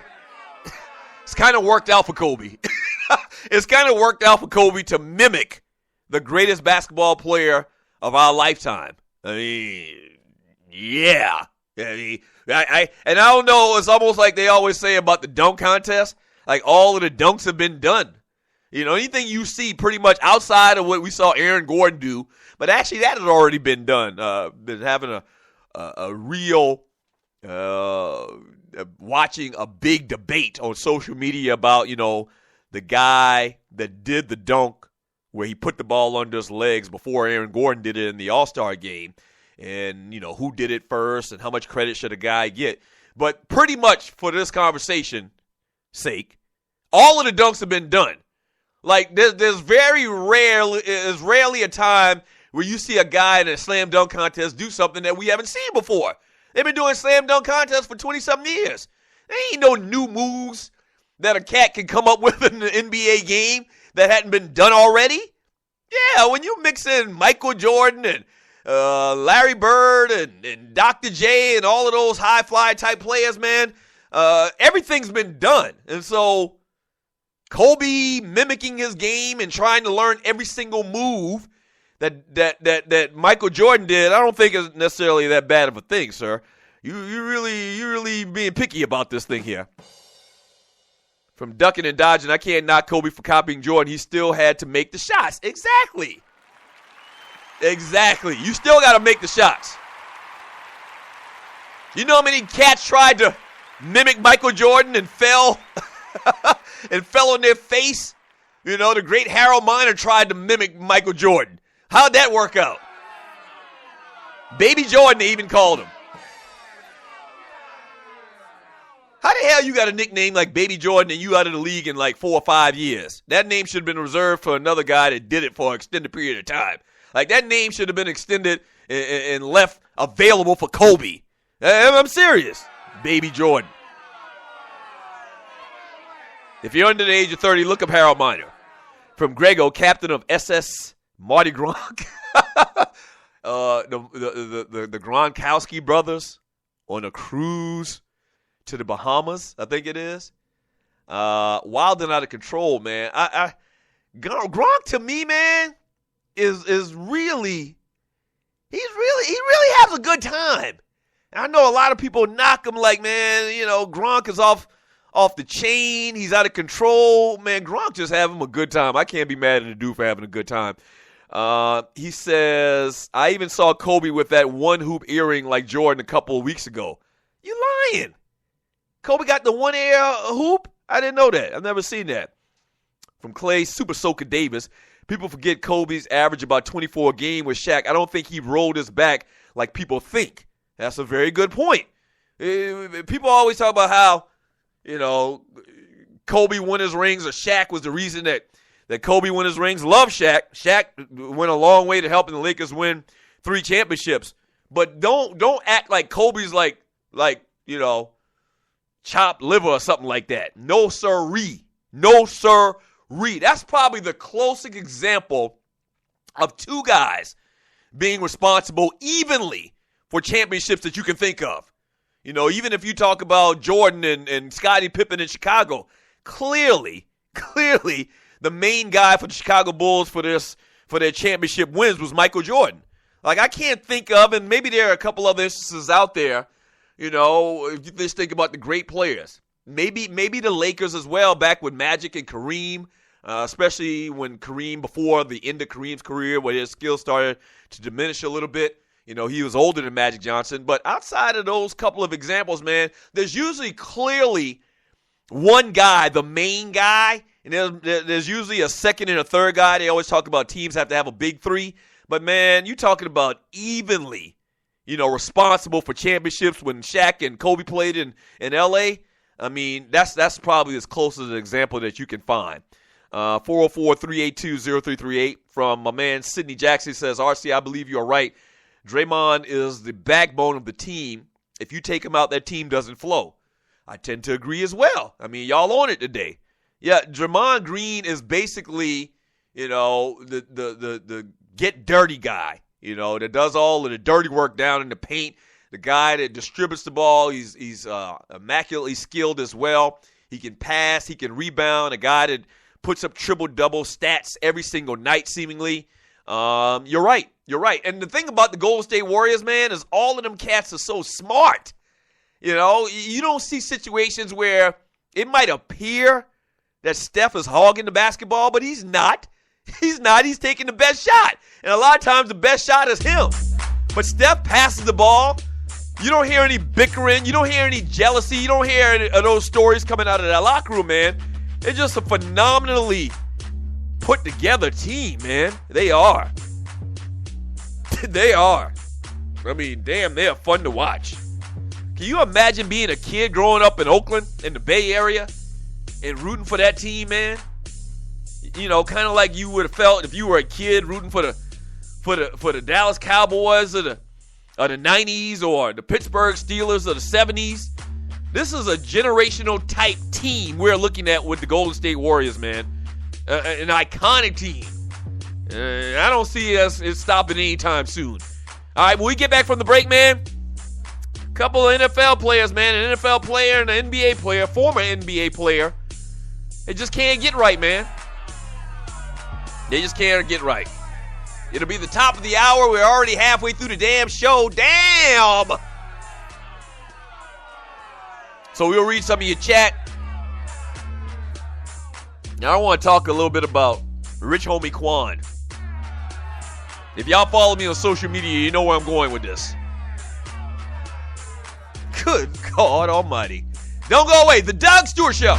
it's kind of worked out for Kobe. It's kind of worked out for Kobe to mimic the greatest basketball player of our lifetime. Yeah. I don't know, it's almost like they always say about the dunk contest, like all of the dunks have been done. Anything you see pretty much outside of what we saw Aaron Gordon do, but actually that had already been done. Been having a real watching a big debate on social media about, the guy that did the dunk where he put the ball under his legs before Aaron Gordon did it in the All-Star game, and, who did it first and how much credit should a guy get. But pretty much for this conversation's sake, all of the dunks have been done. Like, there's rarely a time where you see a guy in a slam dunk contest do something that we haven't seen before. They've been doing slam dunk contests for 20-something years. There ain't no new moves that a cat can come up with in the NBA game that hadn't been done already. Yeah, when you mix in Michael Jordan and Larry Bird and Dr. J and all of those high-fly type players, man, everything's been done. And so Kobe mimicking his game and trying to learn every single move that Michael Jordan did, I don't think is necessarily that bad of a thing, sir. You really being picky about this thing here. From ducking and dodging, I can't knock Kobe for copying Jordan. He still had to make the shots. Exactly. You still got to make the shots. You know how many cats tried to mimic Michael Jordan and fell and fell on their face? The great Harold Miner tried to mimic Michael Jordan. How'd that work out? Baby Jordan, they even called him. How the hell you got a nickname like Baby Jordan and you out of the league in like 4 or 5 years? That name should have been reserved for another guy that did it for an extended period of time. Like, that name should have been extended and left available for Kobe. I'm serious. Baby Jordan. If you're under the age of 30, look up Harold Miner. From Grego, captain of SS Marty Gronk. The Gronkowski brothers on a cruise to the Bahamas, I think it is. Wild and out of control, man. Gronk to me, man, is really, he really has a good time. I know a lot of people knock him like, man, Gronk is off the chain. He's out of control. Man, Gronk just having a good time. I can't be mad at the dude for having a good time. He says, I even saw Kobe with that one hoop earring like Jordan a couple of weeks ago. You lying. Kobe got the one ear hoop? I didn't know that. I've never seen that. From Clay Super Soaker Davis, people forget Kobe's average about 24 a game with Shaq. I don't think he rolled his back like people think. That's a very good point. People always talk about how, Kobe won his rings or Shaq was the reason that Kobe won his rings. Love Shaq. Shaq went a long way to helping the Lakers win 3 championships. But don't act like Kobe's like chopped liver or something like that. No sirree. No sirree. That's probably the closest example of 2 guys being responsible evenly for championships that you can think of. Even if you talk about Jordan and Scottie Pippen in Chicago, clearly, the main guy for the Chicago Bulls for their championship wins was Michael Jordan. Like, I can't think of, and maybe there are a couple other instances out there, if you just think about the great players. Maybe the Lakers as well, back with Magic and Kareem, especially when Kareem, before the end of Kareem's career, where his skills started to diminish a little bit. He was older than Magic Johnson. But outside of those couple of examples, man, there's usually clearly one guy, the main guy, and there's usually a second and a third guy. They always talk about teams have to have a big 3. But, man, you're talking about evenly, responsible for championships when Shaq and Kobe played in L.A. I mean, that's probably as close as an example that you can find. 404-382-0338 from my man Sidney Jackson says, RC, I believe you are right. Draymond is the backbone of the team. If you take him out, that team doesn't flow. I tend to agree as well. I mean, y'all on it today. Yeah, Draymond Green is basically, the get dirty guy, that does all of the dirty work down in the paint. The guy that distributes the ball. He's immaculately skilled as well. He can pass. He can rebound. A guy that puts up triple-double stats every single night, seemingly. You're right. And the thing about the Golden State Warriors, man, is all of them cats are so smart. You don't see situations where it might appear that Steph is hogging the basketball, but he's not. He's not. He's taking the best shot. And a lot of times the best shot is him. But Steph passes the ball. You don't hear any bickering. You don't hear any jealousy. You don't hear any of those stories coming out of that locker room, man. They're just a phenomenally put together team, man. They are. They are. I mean, damn, they are fun to watch. Can you imagine being a kid growing up in Oakland, in the Bay Area, and rooting for that team, man? Kind of like you would have felt if you were a kid rooting for the Dallas Cowboys of the 90s or the Pittsburgh Steelers of the 70s. This is a generational type team we're looking at with the Golden State Warriors, man. An iconic team. I don't see it stopping anytime soon. All right, when we get back from the break, man, a couple of NFL players, man, an NFL player and an NBA player, former NBA player, they just can't get right, man. They just can't get right. It'll be the top of the hour. We're already halfway through the damn show. Damn! So we'll read some of your chat. Now I want to talk a little bit about Rich Homie Quan. If y'all follow me on social media, you know where I'm going with this. Good God almighty. Don't go away. The Doug Stewart Show.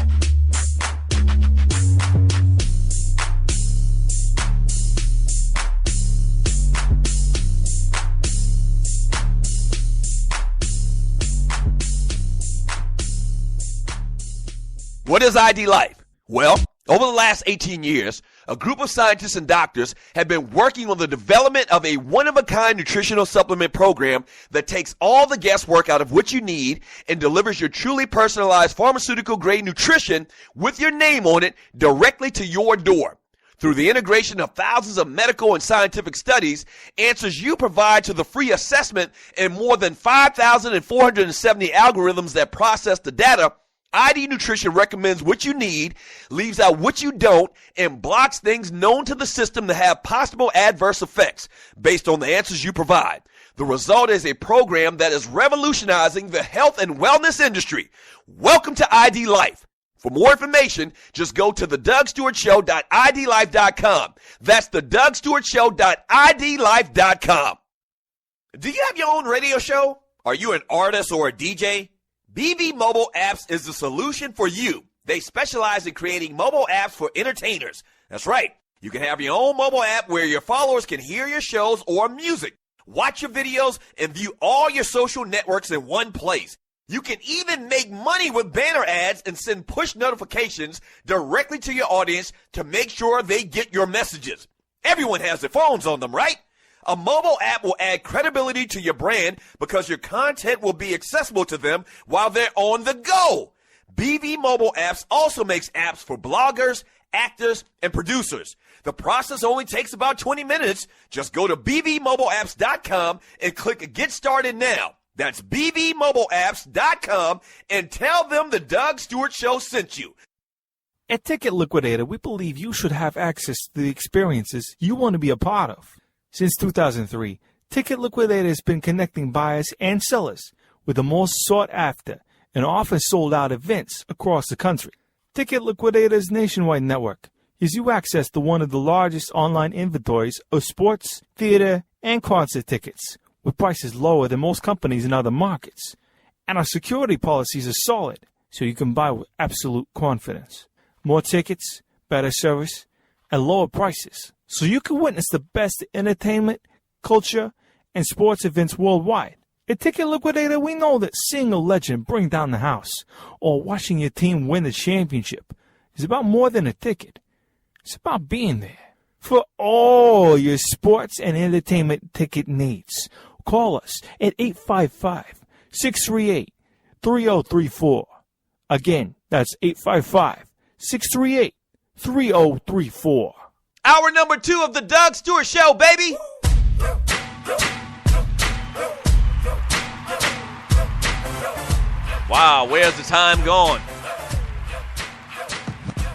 What is ID Life? Well, over the last 18 years, a group of scientists and doctors have been working on the development of a one-of-a-kind nutritional supplement program that takes all the guesswork out of what you need and delivers your truly personalized pharmaceutical-grade nutrition with your name on it directly to your door. Through the integration of thousands of medical and scientific studies, answers you provide to the free assessment, and more than 5,470 algorithms that process the data, ID Nutrition recommends what you need, leaves out what you don't, and blocks things known to the system to have possible adverse effects based on the answers you provide. The result is a program that is revolutionizing the health and wellness industry. Welcome to ID Life. For more information, just go to thedougstewartshow.idlife.com. That's thedougstewartshow.idlife.com. Do you have your own radio show? Are you an artist or a DJ? BB Mobile Apps is the solution for you. They specialize in creating mobile apps for entertainers. That's right. You can have your own mobile app where your followers can hear your shows or music, watch your videos, and view all your social networks in one place. You can even make money with banner ads and send push notifications directly to your audience to make sure they get your messages. Everyone has their phones on them, right? A mobile app will add credibility to your brand because your content will be accessible to them while they're on the go. BV Mobile Apps also makes apps for bloggers, actors, and producers. The process only takes about 20 minutes. Just go to bvmobileapps.com and click Get Started Now. That's bvmobileapps.com and tell them the Doug Stewart Show sent you. At Ticket Liquidator, we believe you should have access to the experiences you want to be a part of. Since 2003, Ticket Liquidator has been connecting buyers and sellers with the most sought-after and often sold-out events across the country. Ticket Liquidator's nationwide network gives you access to one of the largest online inventories of sports, theater, and concert tickets, with prices lower than most companies in other markets. And our security policies are solid, so you can buy with absolute confidence. More tickets, better service, and lower prices, so you can witness the best entertainment, culture, and sports events worldwide. At Ticket Liquidator, we know that seeing a legend bring down the house or watching your team win the championship is about more than a ticket. It's about being there. For all your sports and entertainment ticket needs, call us at 855-638-3034. Again, that's 855-638-3034. Hour number 2 of the Doug Stewart Show, baby. Wow, where's the time gone?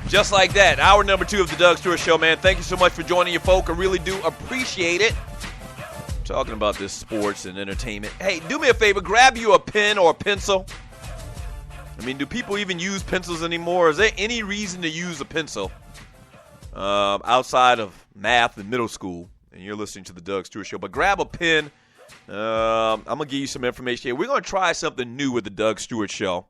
Just like that, hour number 2 of the Doug Stewart Show, man. Thank you so much for joining your folk. I really do appreciate it. Talking about this sports and entertainment. Hey, do me a favor, grab you a pen or a pencil. I mean, do people even use pencils anymore? Is there any reason to use a pencil outside of math and middle school? And you're listening to the Doug Stewart Show. But grab a pen. I'm going to give you some information here. We're going to try something new with the Doug Stewart Show.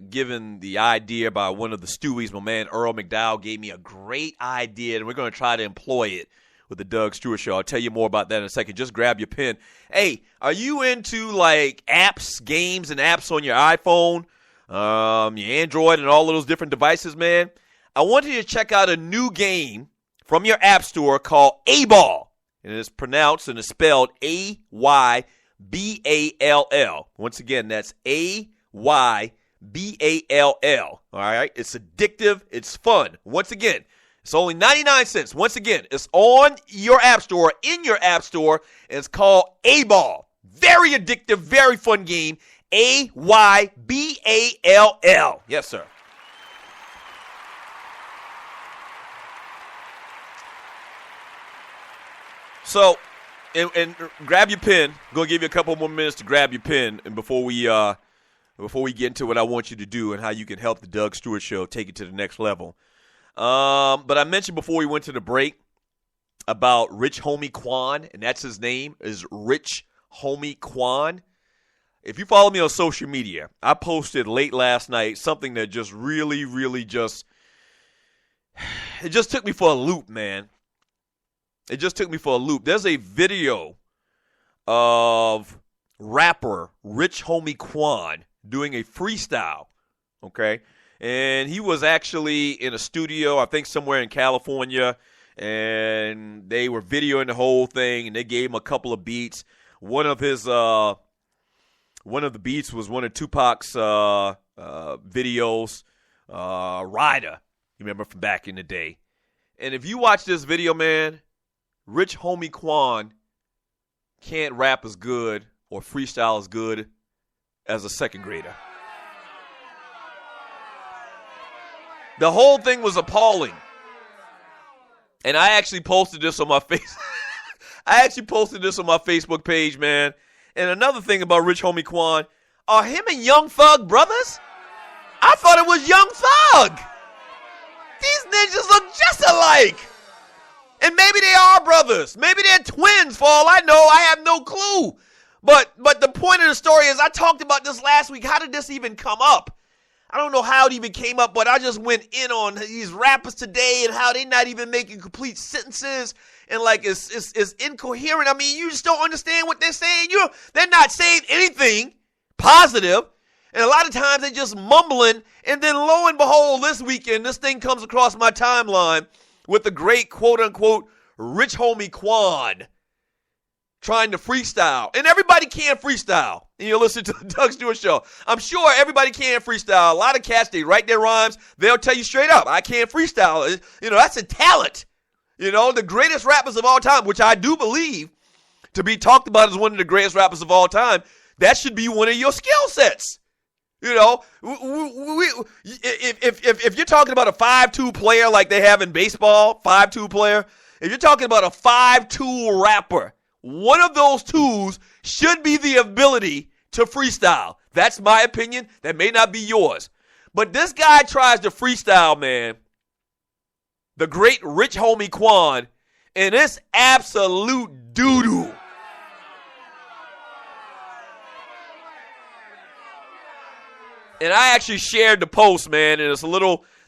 Given the idea by one of the Stewies, my man Earl McDowell gave me a great idea, and we're going to try to employ it with the Doug Stewart Show. I'll tell you more about that in a second. Just grab your pen. Hey, are you into like apps, games, and apps on your iPhone, your Android, and all of those different devices, man? I want you to check out a new game from your app store called A-Ball. And it's pronounced and it's spelled A-Y-B-A-L-L. Once again, that's A-Y-B-A-L-L. All right? It's addictive. It's fun. Once again, it's only 99 cents. Once again, it's on your app store, in your app store, and it's called A-Ball. Very addictive, very fun game. A-Y-B-A-L-L. Yes, sir. So, and grab your pen. I'm going to give you a couple more minutes to grab your pen, and before we get into what I want you to do and how you can help the Doug Stewart Show take it to the next level. But I mentioned before we went to the break about Rich Homie Quan, and that's his name, is Rich Homie Quan. If you follow me on social media, I posted late last night something that just really, really just took me for a loop, man. It just took me for a loop. There's a video of rapper Rich Homie Quan doing a freestyle, okay? And he was actually in a studio, I think somewhere in California, and they were videoing the whole thing, and they gave him a couple of beats. One of the beats was one of Tupac's videos, Ryder, you remember from back in the day. And if you watch this video, man, Rich Homie Quan can't rap as good or freestyle as good as a second grader. The whole thing was appalling. And I actually posted this on my Facebook page, man. And another thing about Rich Homie Quan, are him and Young Thug brothers? I thought it was Young Thug. These ninjas look just alike. And maybe they are brothers. Maybe they're twins for all I know. I have no clue. But the point of the story is, I talked about this last week. How did this even come up? I don't know how it even came up, but I just went in on these rappers today and how they're not even making complete sentences and like it's incoherent. I mean, you just don't understand what they're saying. They're not saying anything positive. And a lot of times they're just mumbling. And then lo and behold, this weekend, this thing comes across my timeline with the great quote-unquote Rich Homie Quan trying to freestyle. And everybody can freestyle. And you're listening to the Doug Stewart Show. I'm sure everybody can freestyle. A lot of cats, they write their rhymes. They'll tell you straight up, I can't freestyle. That's a talent. The greatest rappers of all time, which I do believe to be talked about as one of the greatest rappers of all time, that should be one of your skill sets. If you're talking about a 5'2" player like they have in baseball, 5'2" player, if you're talking about a 5'2" rapper, one of those tools should be the ability to freestyle. That's my opinion. That may not be yours. But this guy tries to freestyle, man. The great Rich Homie Quan, and it's absolute doo-doo. And I actually shared the post, man, and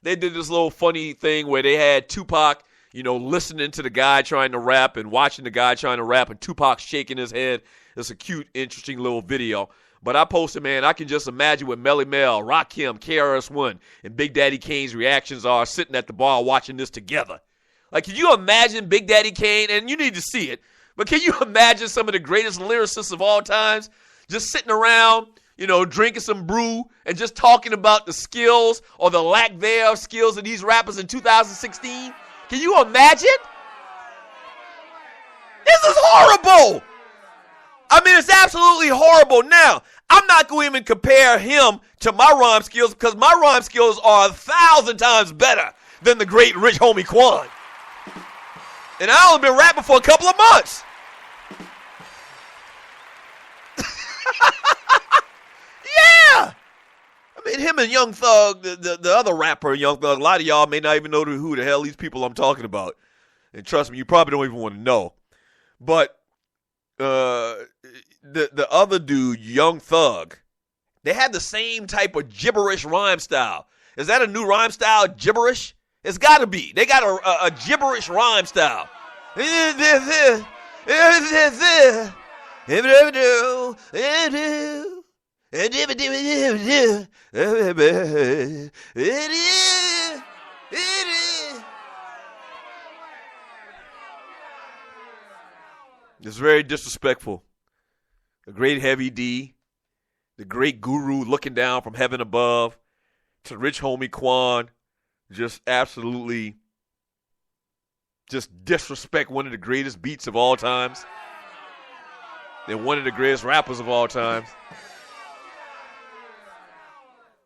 they did this little funny thing where they had Tupac, listening to the guy trying to rap and watching the guy trying to rap and Tupac shaking his head. It's a cute, interesting little video. But I posted, man, I can just imagine what Melly Mel, Rakim, KRS-One, and Big Daddy Kane's reactions are sitting at the bar watching this together. Like, can you imagine Big Daddy Kane, and you need to see it, but can you imagine some of the greatest lyricists of all times just sitting around, drinking some brew and just talking about the skills or the lack thereof skills of these rappers in 2016? Can you imagine? This is horrible. I mean, it's absolutely horrible. Now, I'm not going to even compare him to my rhyme skills because my rhyme skills are 1,000 times better than the great Rich Homie Quan. And I only been rapping for a couple of months. Yeah. I mean, him and Young Thug, the other rapper, Young Thug, a lot of y'all may not even know who the hell these people I'm talking about. And trust me, you probably don't even want to know. But the other dude, Young Thug, they had the same type of gibberish rhyme style. Is that a new rhyme style, gibberish? It's got to be. They got a gibberish rhyme style. It's very disrespectful. The great Heavy D, the great guru looking down from heaven above to Rich Homie Quan, just absolutely just disrespect one of the greatest beats of all times and one of the greatest rappers of all times.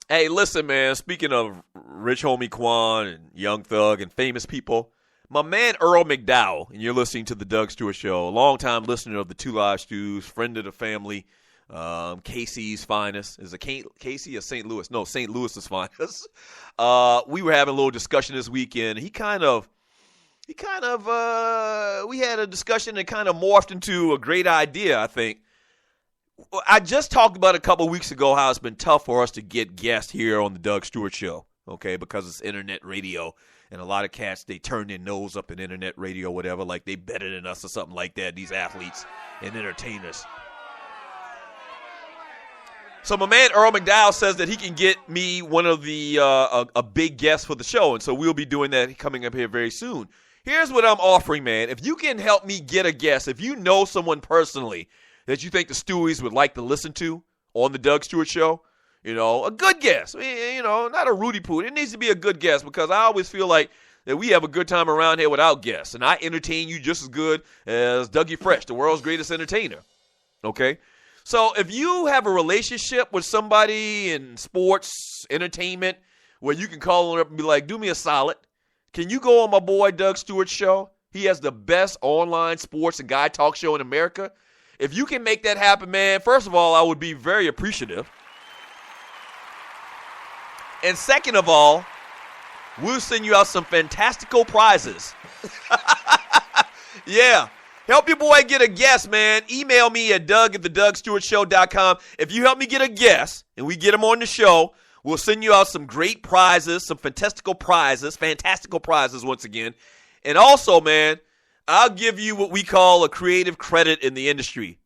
Hey, listen, man, speaking of Rich Homie Quan and Young Thug and famous people, my man Earl McDowell, and you're listening to the Doug Stewart Show, a longtime listener of the Two Live Stews, friend of the family, Casey's finest. Is it Casey or St. Louis? No, St. Louis's finest. We were having a little discussion this weekend. We had a discussion that kind of morphed into a great idea, I think. I just talked about a couple weeks ago how it's been tough for us to get guests here on the Doug Stewart Show, okay, because it's internet radio. And a lot of cats, they turn their nose up in internet radio, whatever, like they better than us or something like that, these athletes and entertainers. So my man Earl McDowell says that he can get me one of the a big guest for the show, and so we'll be doing that coming up here very soon. Here's what I'm offering, man. If you can help me get a guest, if you know someone personally that you think the Stewies would like to listen to on the Doug Stewart Show, a good guest, not a Rudy Poo. It needs to be a good guest because I always feel like that we have a good time around here without guests, and I entertain you just as good as Dougie Fresh, the world's greatest entertainer. Okay? So if you have a relationship with somebody in sports, entertainment, where you can call them up and be like, do me a solid. Can you go on my boy Doug Stewart's show? He has the best online sports and guy talk show in America. If you can make that happen, man, first of all, I would be very appreciative. And second of all, we'll send you out some fantastical prizes. Yeah. Help your boy get a guest, man. Email me at doug@thedugstewartshow.com. If you help me get a guest and we get him on the show, we'll send you out some great prizes, some fantastical prizes once again. And also, man, I'll give you what we call a creative credit in the industry.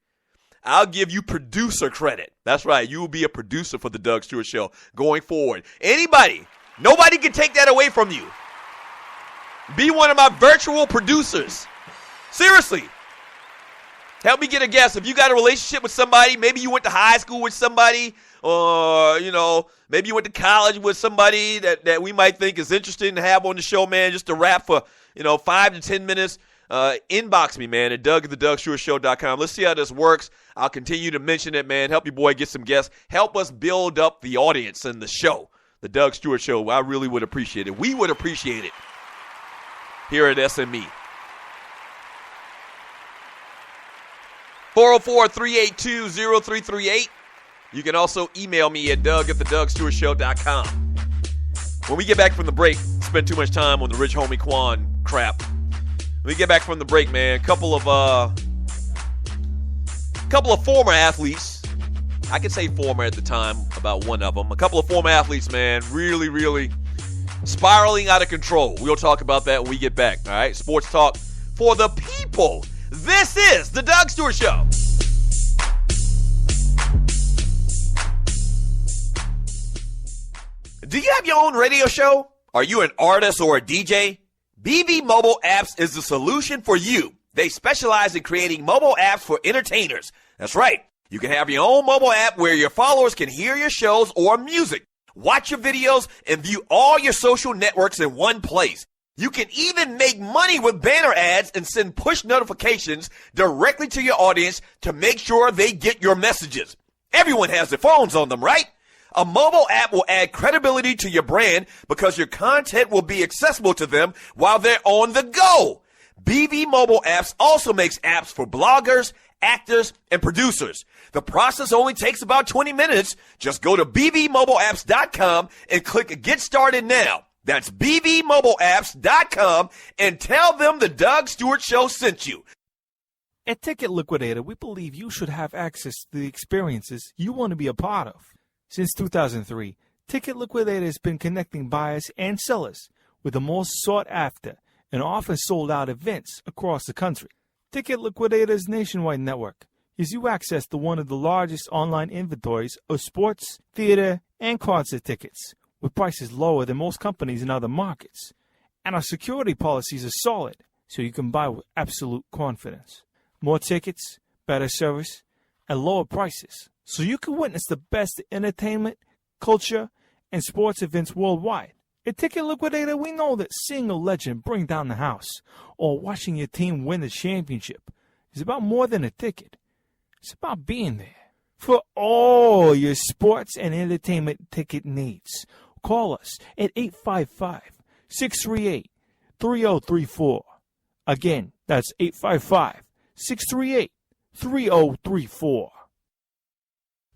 I'll give you producer credit. That's right. You will be a producer for the Doug Stewart Show going forward. Nobody can take that away from you. Be one of my virtual producers. Seriously. Help me get a guest. If you got a relationship with somebody, maybe you went to high school with somebody, or, maybe you went to college with somebody that we might think is interesting to have on the show, man, just to rap for, 5 to 10 minutes, inbox me, man, at doug@thedugstewartshow.com. Let's see how this works. I'll continue to mention it, man. Help your boy get some guests. Help us build up the audience and the show, the Doug Stewart Show. I really would appreciate it. We would appreciate it here at SME. 404-382-0338. You can also email me at doug@thedugstewartshow.com. When we get back from the break, spend too much time on the Rich Homie Quan crap. When we get back from the break, man, couple of former athletes. I could say former at the time, about one of them. A couple of former athletes, man, really, really spiraling out of control. We'll talk about that when we get back, all right? Sports talk for the people. This is the Doug Stewart Show. Do you have your own radio show? Are you an artist or a DJ? BB Mobile Apps is the solution for you. They specialize in creating mobile apps for entertainers. That's right. You can have your own mobile app where your followers can hear your shows or music, watch your videos, and view all your social networks in one place. You can even make money with banner ads and send push notifications directly to your audience to make sure they get your messages. Everyone has their phones on them, right? A mobile app will add credibility to your brand because your content will be accessible to them while they're on the go. BB Mobile Apps also makes apps for bloggers, actors, and producers. The process only takes about 20 minutes. Just go to bbmobileapps.com and click Get Started Now. That's bbmobileapps.com and tell them the Doug Stewart Show sent you. At Ticket Liquidator, we believe you should have access to the experiences you want to be a part of. Since 2003, Ticket Liquidator has been connecting buyers and sellers with the most sought-after and often sold-out events across the country. Ticket Liquidator's nationwide network gives you access to one of the largest online inventories of sports, theater, and concert tickets, with prices lower than most companies in other markets. And our security policies are solid, so you can buy with absolute confidence. More tickets, better service, and lower prices, so you can witness the best entertainment, culture, and sports events worldwide. At Ticket Liquidator, we know that seeing a legend bring down the house or watching your team win the championship is about more than a ticket. It's about being there. For all your sports and entertainment ticket needs, call us at 855-638-3034. Again, that's 855-638-3034.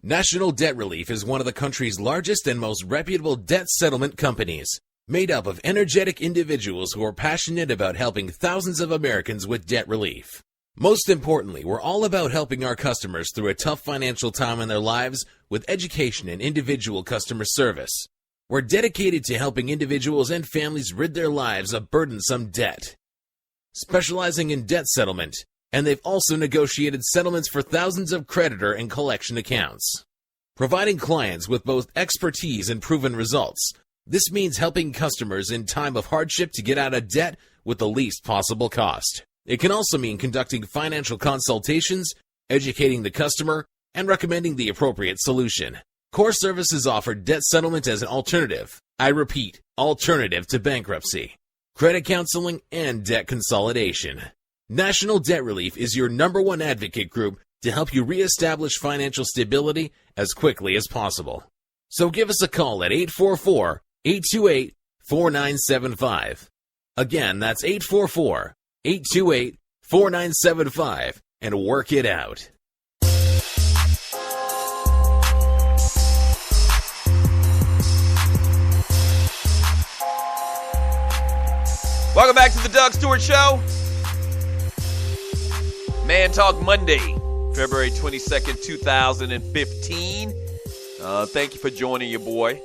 National Debt Relief is one of the country's largest and most reputable debt settlement companies, made up of energetic individuals who are passionate about helping thousands of Americans with debt relief. Most importantly, we're all about helping our customers through a tough financial time in their lives with education and individual customer service. We're dedicated to helping individuals and families rid their lives of burdensome debt. Specializing in debt settlement, and they've also negotiated settlements for thousands of creditor and collection accounts. providing clients with both expertise and proven results. This means helping customers in time of hardship to get out of debt with the least possible cost. It can also mean conducting financial consultations, educating the customer, and recommending the appropriate solution. Core Services offer debt settlement as an alternative. I repeat, alternative to bankruptcy, credit counseling, and debt consolidation. National Debt Relief is your #1 advocate group to help you reestablish financial stability as quickly as possible. So give us a call at 844-828-4975. Again, that's 844-828-4975 and work it out. Welcome back to the Doug Stewart Show. Man Talk Monday, February 22nd, 2015. Thank you for joining your boy.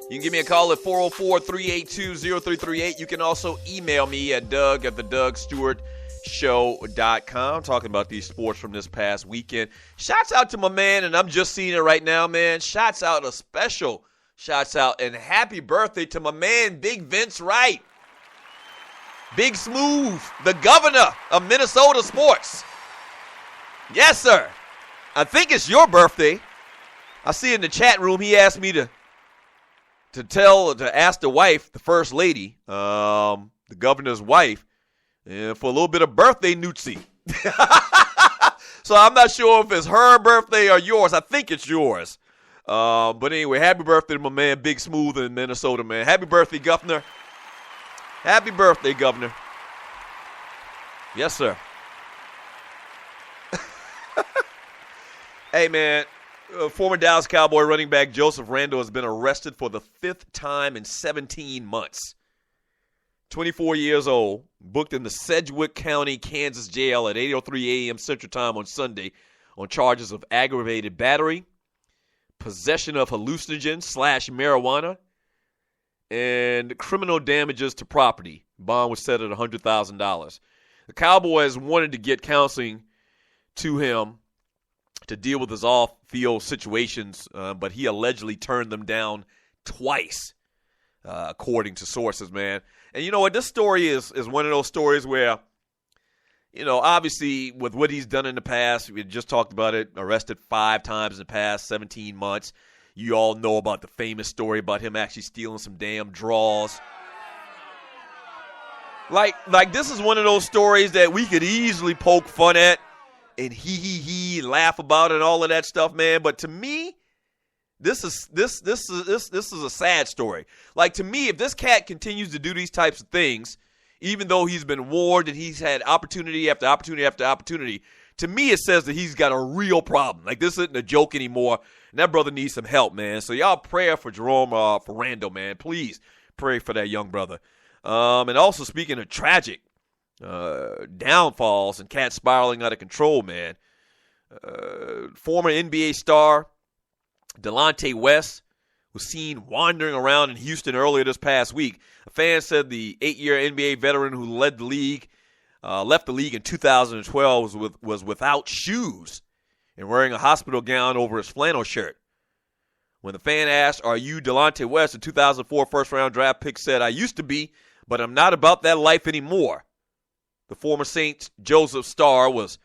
You can give me a call at 404-382-0338. You can also email me at doug@thedougsstewartshow.com. Talking about these sports from this past weekend. Shouts out to my man, and I'm just seeing it right now, man. Shouts out, a special shouts out, and happy birthday to my man, Big Vince Wright. Big Smooth, the governor of Minnesota sports. Yes, sir. I think it's your birthday. I see in the chat room he asked me to ask the wife, the first lady, the governor's wife, for a little bit of birthday newtsy. So I'm not sure if it's her birthday or yours. I think it's yours. But anyway, happy birthday to my man, Big Smooth in Minnesota, man. Happy birthday, governor. Happy birthday, governor. Yes, sir. Hey, man, former Dallas Cowboy running back Joseph Randle has been arrested for the 5th time in 17 months. 24 years old, booked in the Sedgwick County, Kansas jail at 8:03 a.m. Central Time on Sunday on charges of aggravated battery, possession of hallucinogens/marijuana, and criminal damages to property. Bond was set at $100,000. The Cowboys wanted to get counseling to him to deal with his off-field situations, but he allegedly turned them down twice, according to sources, man. And you know what? This story is one of those stories where, you know, obviously with what he's done in the past, we just talked about it, arrested 5 times in the past 17 months. You all know about the famous story about him actually stealing some damn draws. Like this is one of those stories that we could easily poke fun at and laugh about and all of that stuff, man. But to me, this is a sad story. Like, to me, if this cat continues to do these types of things, even though he's been warned and he's had opportunity after opportunity after opportunity, to me it says that he's got a real problem. Like, this isn't a joke anymore, and that brother needs some help, man. So y'all pray for Jerome, for Randall, man. Please pray for that young brother. And also, speaking of tragic downfalls and cats spiraling out of control, man, former NBA star Delonte West was seen wandering around in Houston earlier this past week. A fan said the 8-year NBA veteran who left the league in 2012 was without shoes and wearing a hospital gown over his flannel shirt. When the fan asked, "Are you Delonte West?" the 2004 first-round draft pick said, "I used to be, but I'm not about that life anymore." The former St. Joseph star was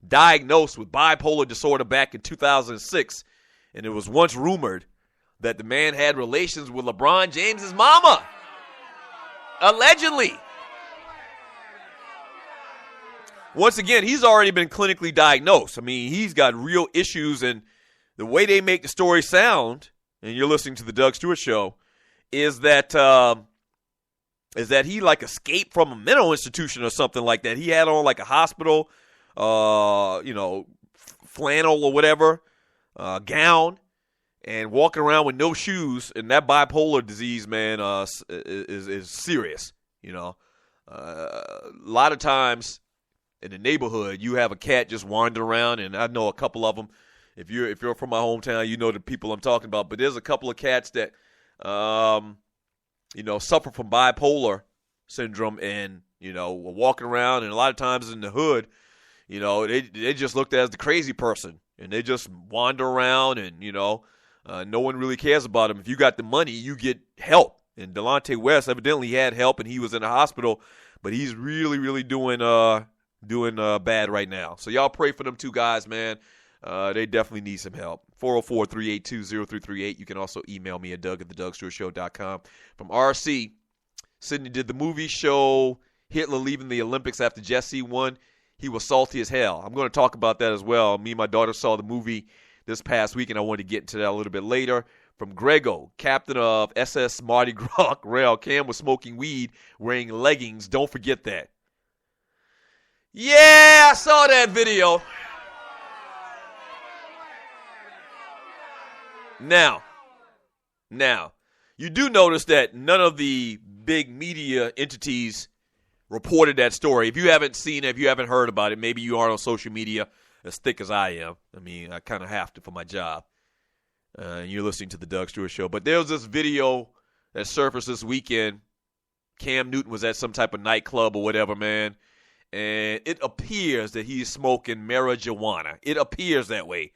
diagnosed with bipolar disorder back in 2006, and it was once rumored that the man had relations with LeBron James's mama. Allegedly. Once again, he's already been clinically diagnosed. I mean, he's got real issues, and the way they make the story sound, and you're listening to the Doug Stewart Show, is that he like escaped from a mental institution or something like that. He had on like a hospital, flannel or whatever, gown, and walking around with no shoes. And that bipolar disease, man, is serious. You know, a lot of times in the neighborhood, you have a cat just wandering around, and I know a couple of them. If you're from my hometown, you know the people I'm talking about. But there's a couple of cats that, suffer from bipolar syndrome, and were walking around, and a lot of times in the hood, they just looked at as the crazy person, and they just wander around, and No one really cares about him. If you got the money, you get help. And Delonte West evidently had help, and he was in the hospital, but he's really, really doing bad right now. So y'all pray for them two guys, man. They definitely need some help. 404-382-0338. You can also email me at doug@thedugstewartshow.com. From RC, Sydney, did the movie show Hitler leaving the Olympics after Jesse won? He was salty as hell. I'm going to talk about that as well. Me and my daughter saw the movie this past week, and I wanted to get into that a little bit later. From Grego, captain of SS Mardi Gras Rail, Cam was smoking weed, wearing leggings. Don't forget that. Yeah, I saw that video. Now, you do notice that none of the big media entities reported that story. If you haven't seen it, if you haven't heard about it, maybe you aren't on social media as thick as I am. I mean, I kind of have to for my job. You're listening to the Doug Stewart Show. But there was this video that surfaced this weekend. Cam Newton was at some type of nightclub or whatever, man. And it appears that he's smoking marijuana. It appears that way.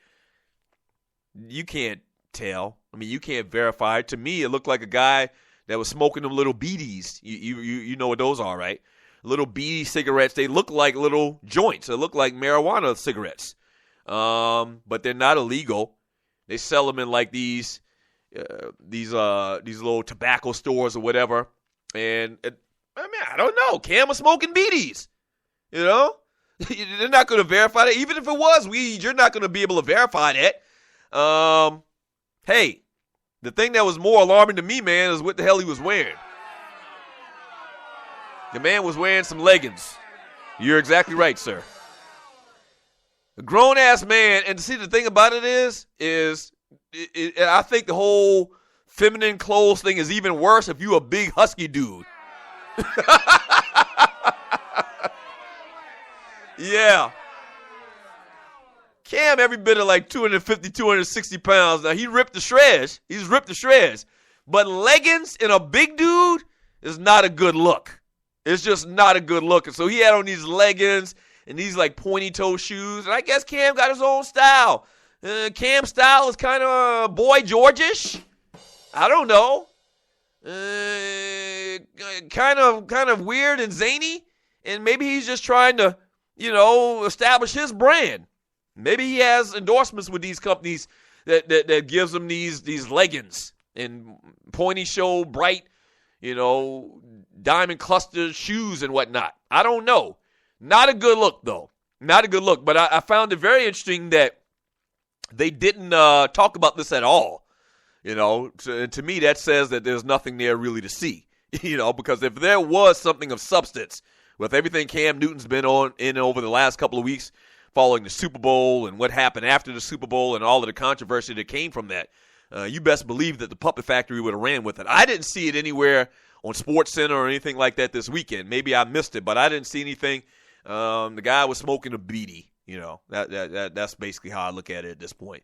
You can't tell. I mean, you can't verify it. To me, it looked like a guy that was smoking them little beaties. You know what those are, right? Little beady cigarettes. They look like little joints. They look like marijuana cigarettes. But they're not illegal. They sell them in like these little tobacco stores or whatever. And I don't know. Cam was smoking beaties. You know, they're not going to verify that. Even if it was weed, you're not going to be able to verify that. Hey, the thing that was more alarming to me, man, is what the hell he was wearing. The man was wearing some leggings. You're exactly right, sir. A grown-ass man, and see, the thing about it is I think the whole feminine clothes thing is even worse if you a big husky dude. Yeah. Cam every bit of like 250, 260 pounds. Now, he ripped the shreds. He's ripped the shreds. But leggings in a big dude is not a good look. It's just not a good look. And so he had on these leggings and these like pointy-toe shoes. And I guess Cam got his own style. Cam's style is kind of Boy George-ish. I don't know. Kind of weird and zany. And maybe he's just trying to, establish his brand. Maybe he has endorsements with these companies that gives him these leggings and pointy show bright, diamond cluster shoes and whatnot. I don't know. Not a good look, though. Not a good look. But I found it very interesting that they didn't talk about this at all. To me, that says that there's nothing there really to see. Because if there was something of substance with everything Cam Newton's been in over the last couple of weeks following the Super Bowl and what happened after the Super Bowl and all of the controversy that came from that, you best believe that the Puppet Factory would have ran with it. I didn't see it anywhere on SportsCenter or anything like that this weekend. Maybe I missed it, but I didn't see anything. The guy was smoking a beady. That's basically how I look at it at this point.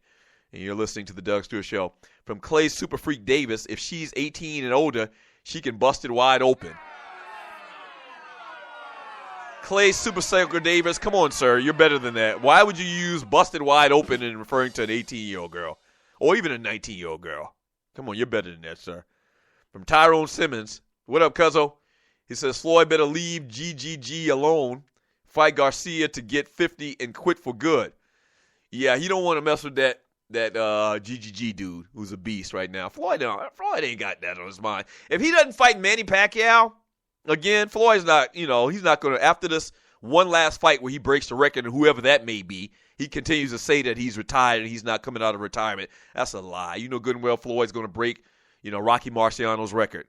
And you're listening to the Doug Stewart Show. From Clay Super Freak Davis, if she's 18 and older, she can bust it wide open. Clay Super Cycle Davis, come on, sir. You're better than that. Why would you use busted wide open in referring to an 18-year-old girl or even a 19-year-old girl? Come on, you're better than that, sir. From Tyrone Simmons, what up, cuzzo? He says, Floyd better leave GGG alone, fight Garcia to get 50 and quit for good. Yeah, he don't want to mess with that GGG dude who's a beast right now. Floyd ain't got that on his mind. If he doesn't fight Manny Pacquiao, again, Floyd's not, he's not going to, after this one last fight where he breaks the record, and whoever that may be, he continues to say that he's retired and he's not coming out of retirement. That's a lie. You know good and well Floyd's going to break, Rocky Marciano's record.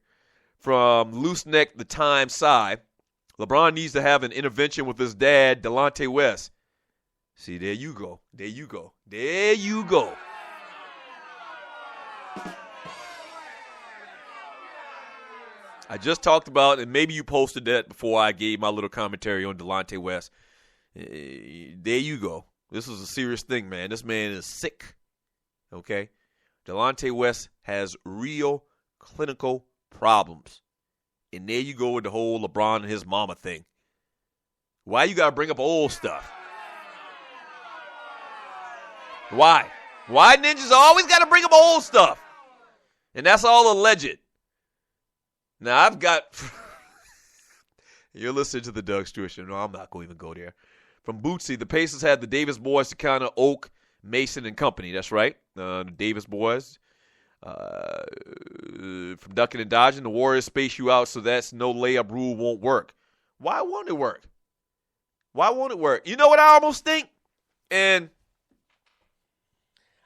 From Loose Neck, the Time side, LeBron needs to have an intervention with his dad, Delonte West. See, there you go. There you go. There you go. I just talked about, and maybe you posted that before I gave my little commentary on Delonte West. There you go. This is a serious thing, man. This man is sick. Okay? Delonte West has real clinical problems. And there you go with the whole LeBron and his mama thing. Why you got to bring up old stuff? Why? Why ninjas always got to bring up old stuff? And that's all alleged. Now, I've got... You're listening to the Doug Stewart Show. No, I'm not going to even go there. From Bootsy, the Pacers had the Davis boys to counter Oak, Mason, and company. That's right. The Davis boys. From ducking and dodging, the Warriors space you out, so that's no layup rule won't work. Why won't it work? Why won't it work? You know what I almost think? And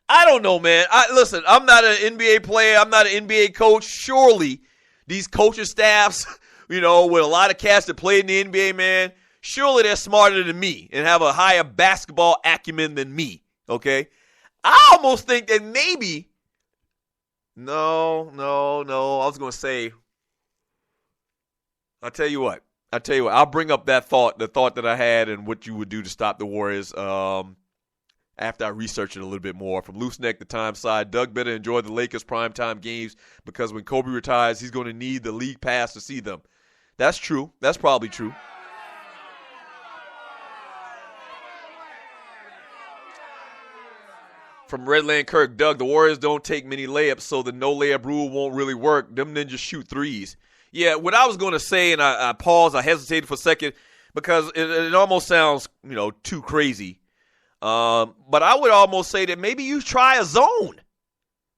I don't know, man. Listen, I'm not an NBA player. I'm not an NBA coach. Surely these coaching staffs, with a lot of cats that play in the NBA, man, surely they're smarter than me and have a higher basketball acumen than me, okay? I almost think that maybe, no. I was going to say, I'll tell you what. I'll bring up the thought that I had and what you would do to stop the Warriors after I research it a little bit more. From Loose Neck to Time Side, Doug better enjoy the Lakers primetime games because when Kobe retires, he's going to need the league pass to see them. That's true. That's probably true. From Redland Kirk, Doug, the Warriors don't take many layups, so the no layup rule won't really work. Them ninjas shoot threes. Yeah, what I was going to say, and I paused, I hesitated for a second because it almost sounds, too crazy. But I would almost say that maybe you try a zone.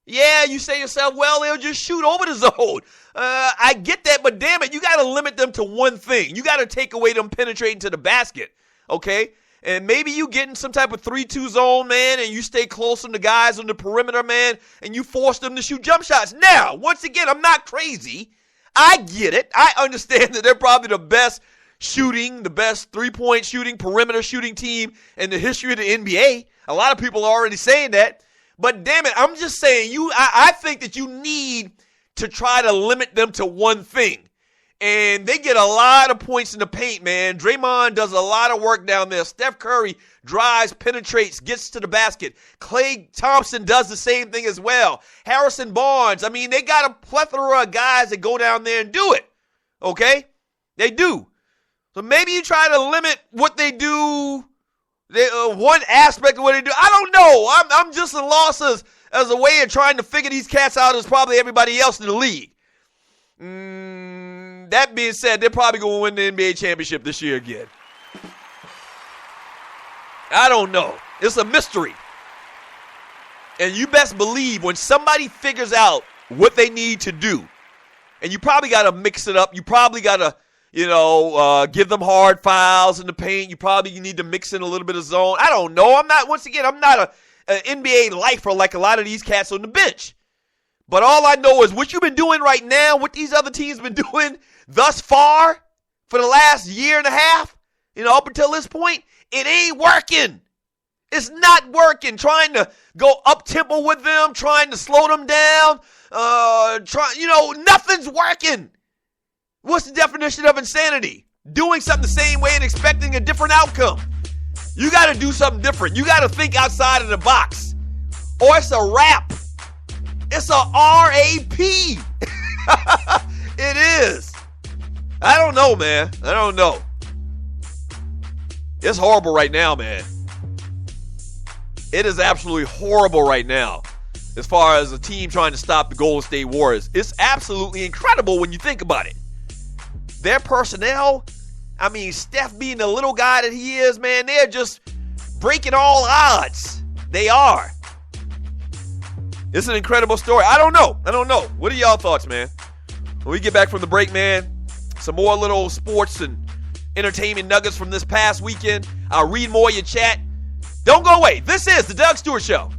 Yeah, you say to yourself, well, they'll just shoot over the zone. I get that, but damn it, you got to limit them to one thing. You got to take away them penetrating to the basket, okay? And maybe you get in some type of 3-2 zone, man, and you stay close to the guys on the perimeter, man, and you force them to shoot jump shots. Now, once again, I'm not crazy. I get it. I understand that they're probably the best shooting, the best three-point shooting, perimeter shooting team in the history of the NBA. A lot of people are already saying that. But damn it, I'm just saying, I think that you need to try to limit them to one thing. And they get a lot of points in the paint, man. Draymond does a lot of work down there. Steph Curry drives, penetrates, gets to the basket. Klay Thompson does the same thing as well. Harrison Barnes. I mean, they got a plethora of guys that go down there and do it. Okay? They do. So maybe you try to limit what they do, one aspect of what they do. I don't know. I'm just a loss as a way of trying to figure these cats out as probably everybody else in the league. That being said, they're probably going to win the NBA championship this year again. I don't know. It's a mystery. And you best believe when somebody figures out what they need to do, and you probably got to mix it up. You probably got to, give them hard fouls in the paint. You probably need to mix in a little bit of zone. I don't know. I'm not an NBA lifer like a lot of these cats on the bench. But all I know is what you've been doing right now, what these other teams been doing thus far for the last year and a half, up until this point, it ain't working. It's not working. Trying to go up-tempo with them, trying to slow them down, nothing's working. What's the definition of insanity? Doing something the same way and expecting a different outcome. You got to do something different. You got to think outside of the box. Or it's a wrap. It's a R-A-P. It is. I don't know, man. I don't know. It's horrible right now, man. It is absolutely horrible right now as far as a team trying to stop the Golden State Warriors. It's absolutely incredible when you think about it. Their personnel, I mean, Steph being the little guy that he is, man, they're just breaking all odds. They are. It's an incredible story. I don't know. What are y'all thoughts, man? When we get back from the break, man, some more little sports and entertainment nuggets from this past weekend. I'll read more of your chat. Don't go away. This is the Doug Stewart Show.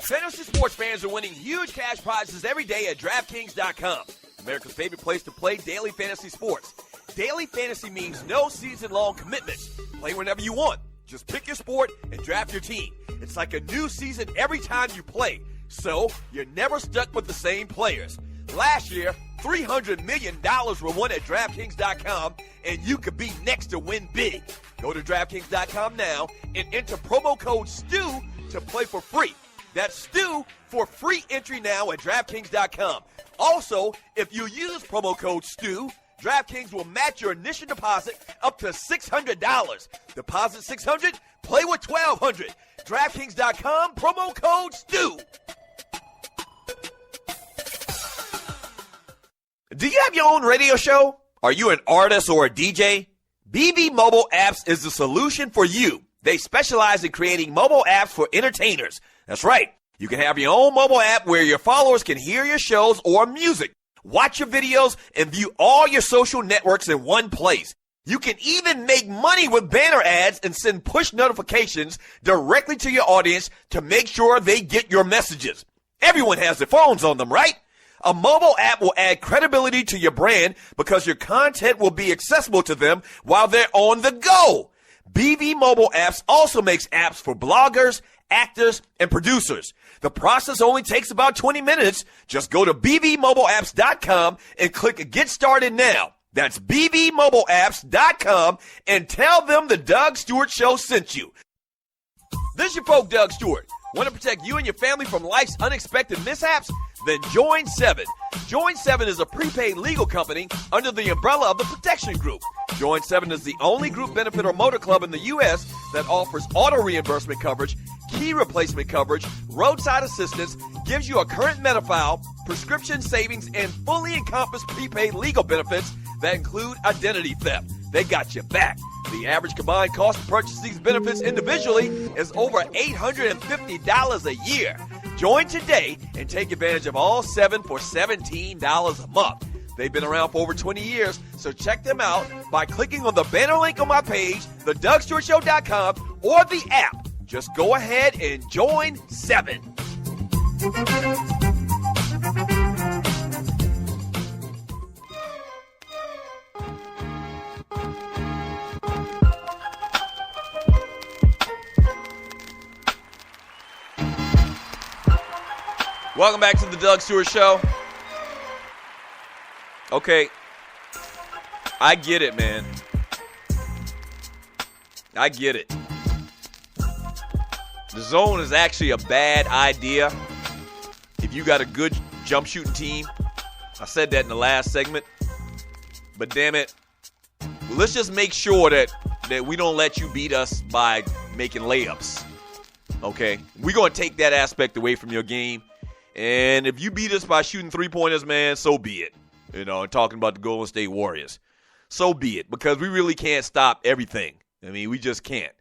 Fantasy sports fans are winning huge cash prizes every day at DraftKings.com. America's favorite place to play daily fantasy sports. Daily fantasy means no season-long commitments. Play whenever you want. Just pick your sport and draft your team. It's like a new season every time you play, so you're never stuck with the same players. Last year, $300 million were won at DraftKings.com, and you could be next to win big. Go to DraftKings.com now and enter promo code STU to play for free. That's Stu for free entry now at DraftKings.com. Also, if you use promo code STU, DraftKings will match your initial deposit up to $600. Deposit $600, play with $1,200. DraftKings.com, promo code STU. Do you have your own radio show? Are you an artist or a DJ? BB Mobile Apps is the solution for you. They specialize in creating mobile apps for entertainers. That's right. You can have your own mobile app where your followers can hear your shows or music, watch your videos, and view all your social networks in one place. You can even make money with banner ads and send push notifications directly to your audience to make sure they get your messages. Everyone has their phones on them, right? A mobile app will add credibility to your brand because your content will be accessible to them while they're on the go. BB Mobile Apps also makes apps for bloggers, actors, and producers. The process only takes about 20 minutes. Just go to bbmobileapps.com and click Get Started Now. That's bbmobileapps.com and tell them the Doug Stewart Show sent you. This is your folk, Doug Stewart. Want to protect you and your family from life's unexpected mishaps? Then join 7. Join 7 is a prepaid legal company under the umbrella of the Protection Group. Join 7 is the only group benefit or motor club in the U.S. that offers auto reimbursement coverage, key replacement coverage, roadside assistance, gives you a current Medi-file, prescription savings, and fully encompassed prepaid legal benefits that include identity theft. They got your back. The average combined cost to purchase these benefits individually is over $850 a year. Join today and take advantage of all 7 for $17 a month. They've been around for over 20 years, so check them out by clicking on the banner link on my page, thedugstewartshow.com, or the app. Just go ahead and join 7. Welcome back to the Doug Stewart Show. Okay, I get it, man. I get it. The zone is actually a bad idea if you got a good jump shooting team. I said that in the last segment. But damn it, let's just make sure that we don't let you beat us by making layups. Okay? We're going to take that aspect away from your game. And if you beat us by shooting three-pointers, man, so be it. You know, talking about the Golden State Warriors. So be it, because we really can't stop everything. I mean, we just can't.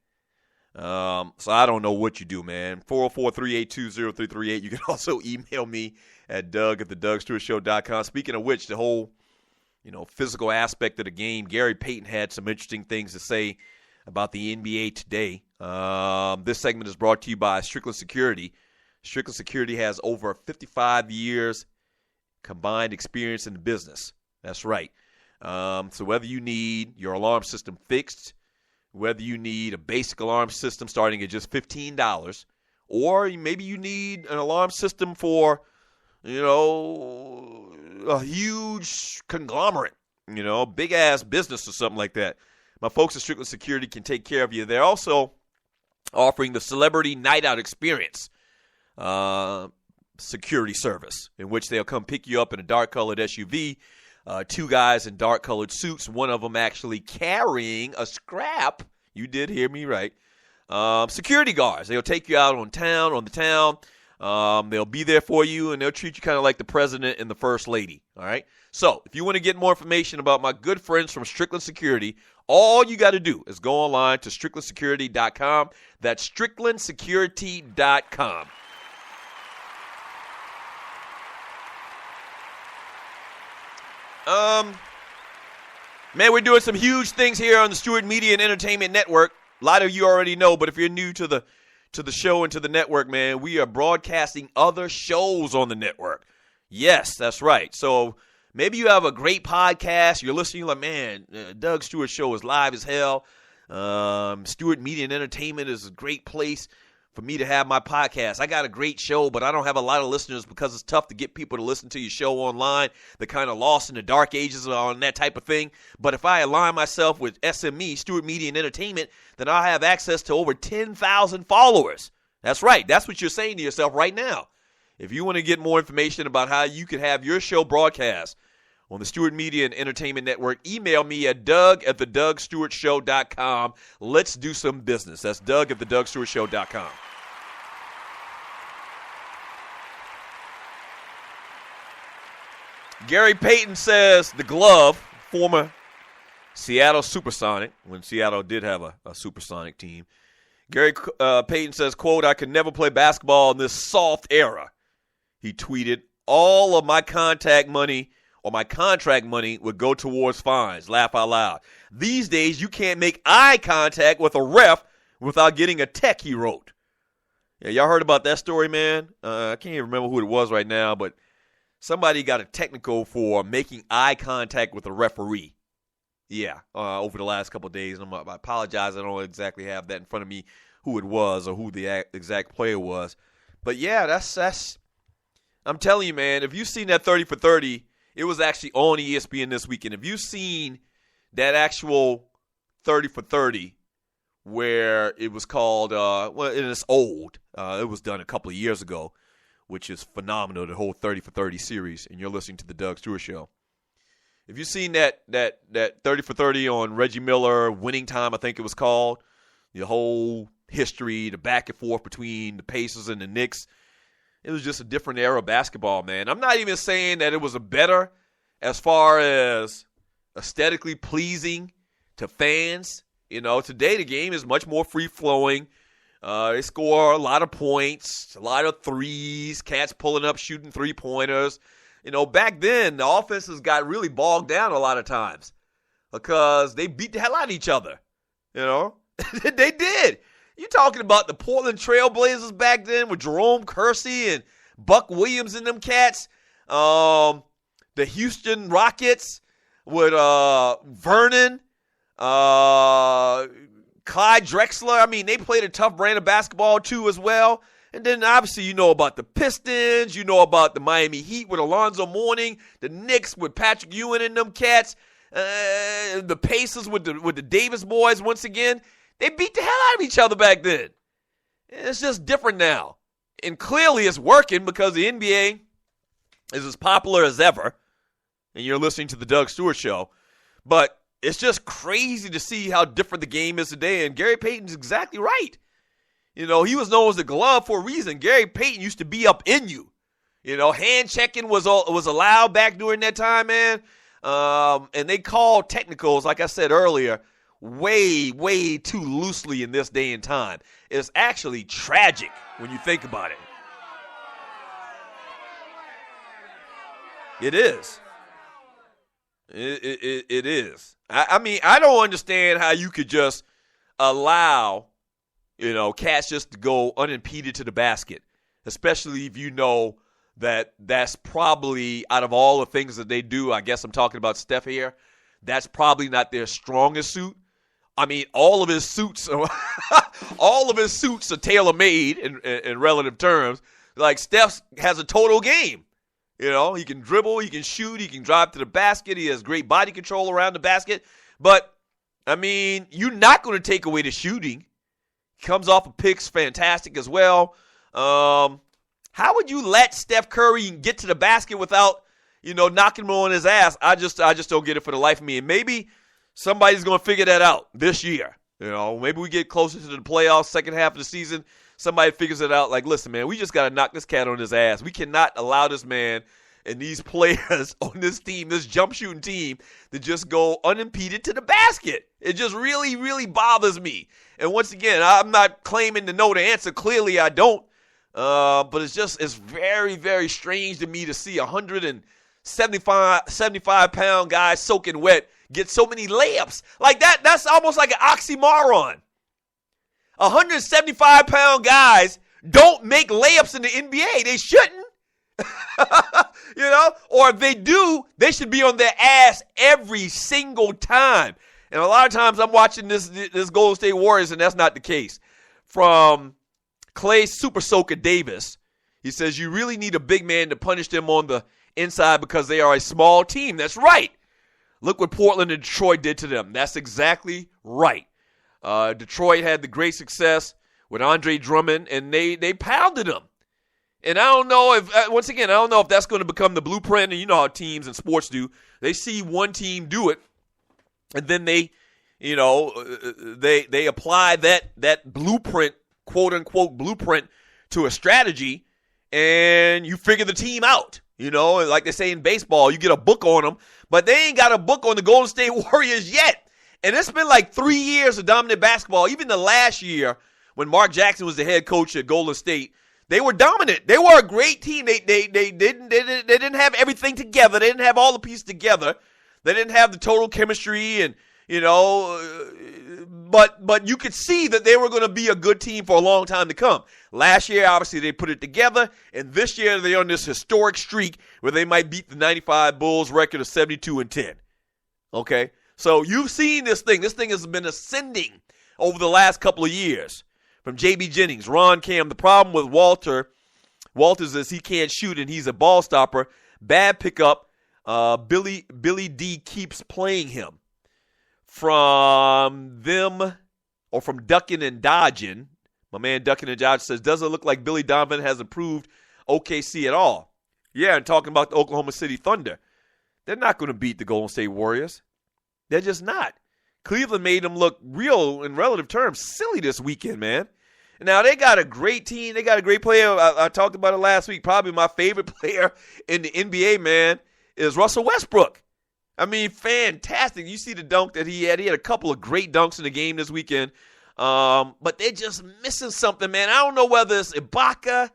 So I don't know what you do, man. 404-382-0338. You can also email me at doug@thedugstewartshow.com. Speaking of which, the whole, physical aspect of the game, Gary Payton had some interesting things to say about the NBA today. This segment is brought to you by Strickland Security. Strickland Security has over 55 years combined experience in the business. That's right. So whether you need your alarm system fixed, whether you need a basic alarm system starting at just $15, or maybe you need an alarm system for, a huge conglomerate, big-ass business or something like that, my folks at Strickland Security can take care of you. They're also offering the Celebrity Night Out Experience security service, in which they'll come pick you up in a dark-colored SUV, 2 guys in dark-colored suits, one of them actually carrying a scrap. You did hear me right. Security guards. They'll take you out on the town. They'll be there for you, and they'll treat you kind of like the president and the first lady, all right? So if you want to get more information about my good friends from Strickland Security, all you got to do is go online to stricklandsecurity.com. That's stricklandsecurity.com. Man, we're doing some huge things here on the Stewart Media and Entertainment Network. A lot of you already know, but if you're new to the show and to the network, man, we are broadcasting other shows on the network. Yes, that's right. So maybe you have a great podcast. You're listening, you're like, man, Doug Stewart Show is live as hell. Stewart Media and Entertainment is a great place for me to have my podcast. I got a great show, but I don't have a lot of listeners because it's tough to get people to listen to your show online. They're kind of lost in the dark ages on that type of thing. But if I align myself with SME, Stewart Media and Entertainment, then I'll have access to over 10,000 followers. That's right. That's what you're saying to yourself right now. If you want to get more information about how you can have your show broadcast on the Stewart Media and Entertainment Network, email me at doug@thedugstewartshow.com. Let's do some business. That's doug@thedugstewartshow.com. Gary Payton says the glove, former Seattle Supersonic, when Seattle did have a supersonic team. Gary Payton says, quote, "I could never play basketball in this soft era." He tweeted, "All of my contact money or my contract money would go towards fines." Laugh out loud. "These days, you can't make eye contact with a ref without getting a tech," he wrote. Yeah, y'all heard about that story, man? I can't even remember who it was right now, but somebody got a technical for making eye contact with a referee. Yeah, over the last couple of days. And I apologize, I don't exactly have that in front of me, who it was or who the exact player was. But yeah, that's. I'm telling you, man, if you've seen that 30 for 30, it was actually on ESPN this weekend. If you've seen that actual 30 for 30, where it was called, well, it's old. It was done a couple of years ago, which is phenomenal, the whole 30 for 30 series, and you're listening to the Doug Stewart Show. If you've seen that 30 for 30 on Reggie Miller, Winning Time, I think it was called, the whole history, the back and forth between the Pacers and the Knicks, it was just a different era of basketball, man. I'm not even saying that it was a better as far as aesthetically pleasing to fans. You know, today the game is much more free-flowing. They score a lot of points, a lot of threes, cats pulling up, shooting three-pointers. You know, back then, the offenses got really bogged down a lot of times because they beat the hell out of each other. You know, they did. You talking about the Portland Trail Blazers back then with Jerome Kersey and Buck Williams and them cats. The Houston Rockets with Vernon, Clyde Drexler. I mean, they played a tough brand of basketball too as well. And then obviously you know about the Pistons, you know about the Miami Heat with Alonzo Mourning, the Knicks with Patrick Ewing and them cats, the Pacers with the Davis boys once again. They beat the hell out of each other back then. It's just different now. And clearly it's working because the NBA is as popular as ever. And you're listening to the Doug Stewart Show. But it's just crazy to see how different the game is today. And Gary Payton's exactly right. You know, he was known as the glove for a reason. Gary Payton used to be up in you. You know, hand checking was allowed back during that time, man. And they called technicals, like I said earlier, way, way too loosely in this day and time. It's actually tragic when you think about it. It is. It is. I mean, I don't understand how you could just allow, you know, cats just to go unimpeded to the basket, especially if you know that that's probably, out of all the things that they do, I guess I'm talking about Steph here, that's probably not their strongest suit. I mean, all of his suits are tailor-made in relative terms. Like, Steph has a total game. You know, he can dribble, he can shoot, he can drive to the basket, he has great body control around the basket. But, I mean, you're not going to take away the shooting. Comes off of picks, fantastic as well. How would you let Steph Curry get to the basket without, you know, knocking him on his ass? I just don't get it for the life of me. And maybe somebody's going to figure that out this year. You know, maybe we get closer to the playoffs, second half of the season. Somebody figures it out like, listen, man, we just got to knock this cat on his ass. We cannot allow this man and these players on this team, this jump shooting team, to just go unimpeded to the basket. It just really, really bothers me. And once again, I'm not claiming to know the answer. Clearly, I don't. But it's very, very strange to me to see 175-pound guy soaking wet get so many layups. Like that, that's almost like an oxymoron. 175-pound guys don't make layups in the NBA. They shouldn't. You know? Or if they do, they should be on their ass every single time. And a lot of times I'm watching this Golden State Warriors, and that's not the case. From Clay Super Soaker Davis, he says, you really need a big man to punish them on the inside because they are a small team. That's right. Look what Portland and Detroit did to them. That's exactly right. Detroit had the great success with Andre Drummond, and they pounded them. And I don't know if, once again, I don't know if that's going to become the blueprint. And you know how teams and sports do. They see one team do it, and then they apply that blueprint, quote unquote blueprint, to a strategy, and you figure the team out. Like they say in baseball, you get a book on them, but they ain't got a book on the Golden State Warriors yet. And it's been like 3 years of dominant basketball. Even the last year when Mark Jackson was the head coach at Golden State, they were dominant. They were a great team. They didn't have everything together. They didn't have all the pieces together. They didn't have the total chemistry, and but you could see that they were going to be a good team for a long time to come. Last year, obviously, they put it together, and this year they're on this historic streak where they might beat the 95 Bulls record of 72-10. Okay, so you've seen this thing. This thing has been ascending over the last couple of years. From J.B. Jennings, Ron Cam. The problem with Walters is he can't shoot and he's a ball stopper. Bad pickup. Billy D keeps playing him. From them, or from ducking and dodging, my man ducking and dodging says, doesn't look like Billy Donovan has improved OKC at all. Yeah, and talking about the Oklahoma City Thunder. They're not going to beat the Golden State Warriors. They're just not. Cleveland made them look real, in relative terms, silly this weekend, man. Now, they got a great team. They got a great player. I talked about it last week. Probably my favorite player in the NBA, man, is Russell Westbrook. I mean, fantastic. You see the dunk that he had. He had a couple of great dunks in the game this weekend. But they're just missing something, man. I don't know whether it's Ibaka.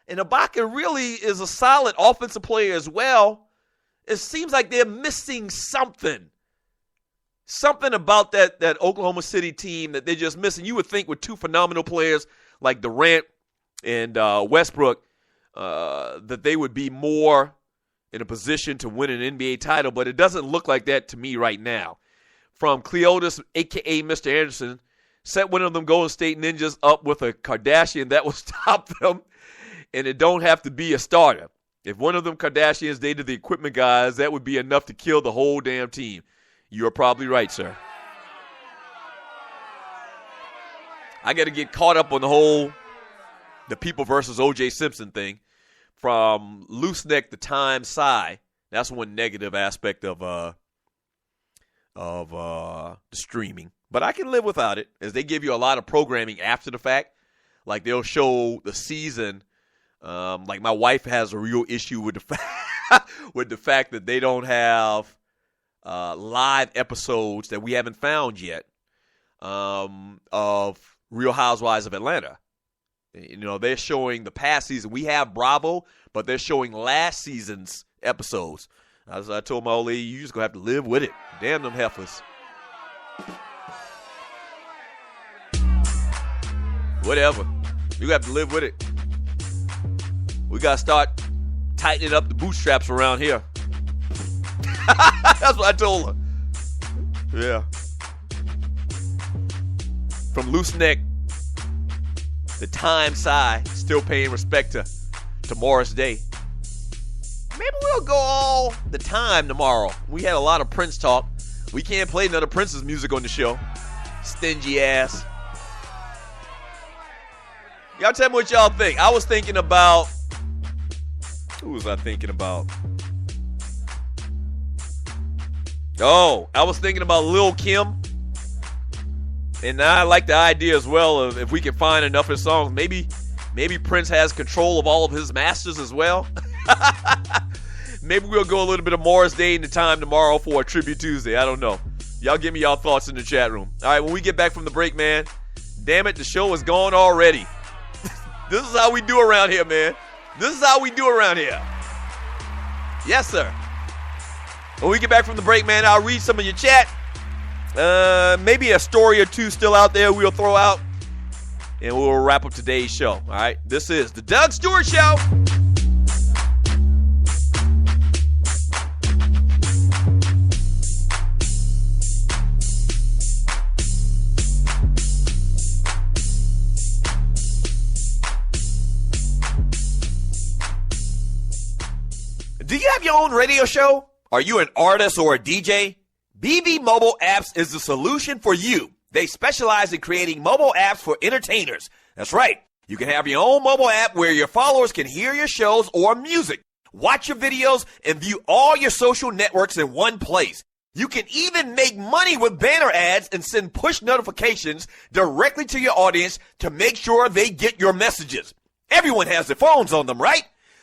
And Ibaka really is a solid offensive player as well. It seems like they're missing something. Something about that Oklahoma City team that they're just missing. You would think with two phenomenal players like Durant and Westbrook that they would be more in a position to win an NBA title, but it doesn't look like that to me right now. From Cleotis, a.k.a. Mr. Anderson, set one of them Golden State Ninjas up with a Kardashian that will stop them, and it don't have to be a starter. If one of them Kardashians dated the equipment guys, that would be enough to kill the whole damn team. You're probably right, sir. I got to get caught up on the people versus O.J. Simpson thing. From Loose Neck to Time Sigh. That's one negative aspect of the streaming. But I can live without it, as they give you a lot of programming after the fact. Like they'll show the season. Like my wife has a real issue with the fact that they don't have live episodes that we haven't found yet of Real Housewives of Atlanta. They're showing the past season. We have Bravo, but they're showing last season's episodes. As I told my old lady, you just going to have to live with it. Damn them heifers. Whatever. You have to live with it. We got to start tightening up the bootstraps around here. That's what I told her. Yeah. From Loose Neck, the Time Sigh, still paying respect to Morris Day. Maybe we'll go all the time tomorrow. We had a lot of Prince talk. We can't play none of Prince's music on the show. Stingy ass. Y'all tell me what y'all think. I was thinking about... Who was I thinking about? Oh, I was thinking about Lil' Kim. And I like the idea as well of if we can find enough of his songs. Maybe Prince has control of all of his masters as well. Maybe we'll go a little bit of Morris Day in the time tomorrow for a Tribute Tuesday. I don't know. Y'all give me y'all thoughts in the chat room. All right, when we get back from the break, man, damn it, the show is gone already. This is how we do around here, man. This is how we do around here. Yes, sir. When we get back from the break, man, I'll read some of your chat. Maybe a story or two still out there we'll throw out. And we'll wrap up today's show. All right? This is the Doug Stewart Show. Do you have your own radio show? Are you an artist or a DJ? BB Mobile Apps is the solution for you. They specialize in creating mobile apps for entertainers. That's right. You can have your own mobile app where your followers can hear your shows or music, watch your videos, and view all your social networks in one place. You can even make money with banner ads and send push notifications directly to your audience to make sure they get your messages. Everyone has their phones on them, right?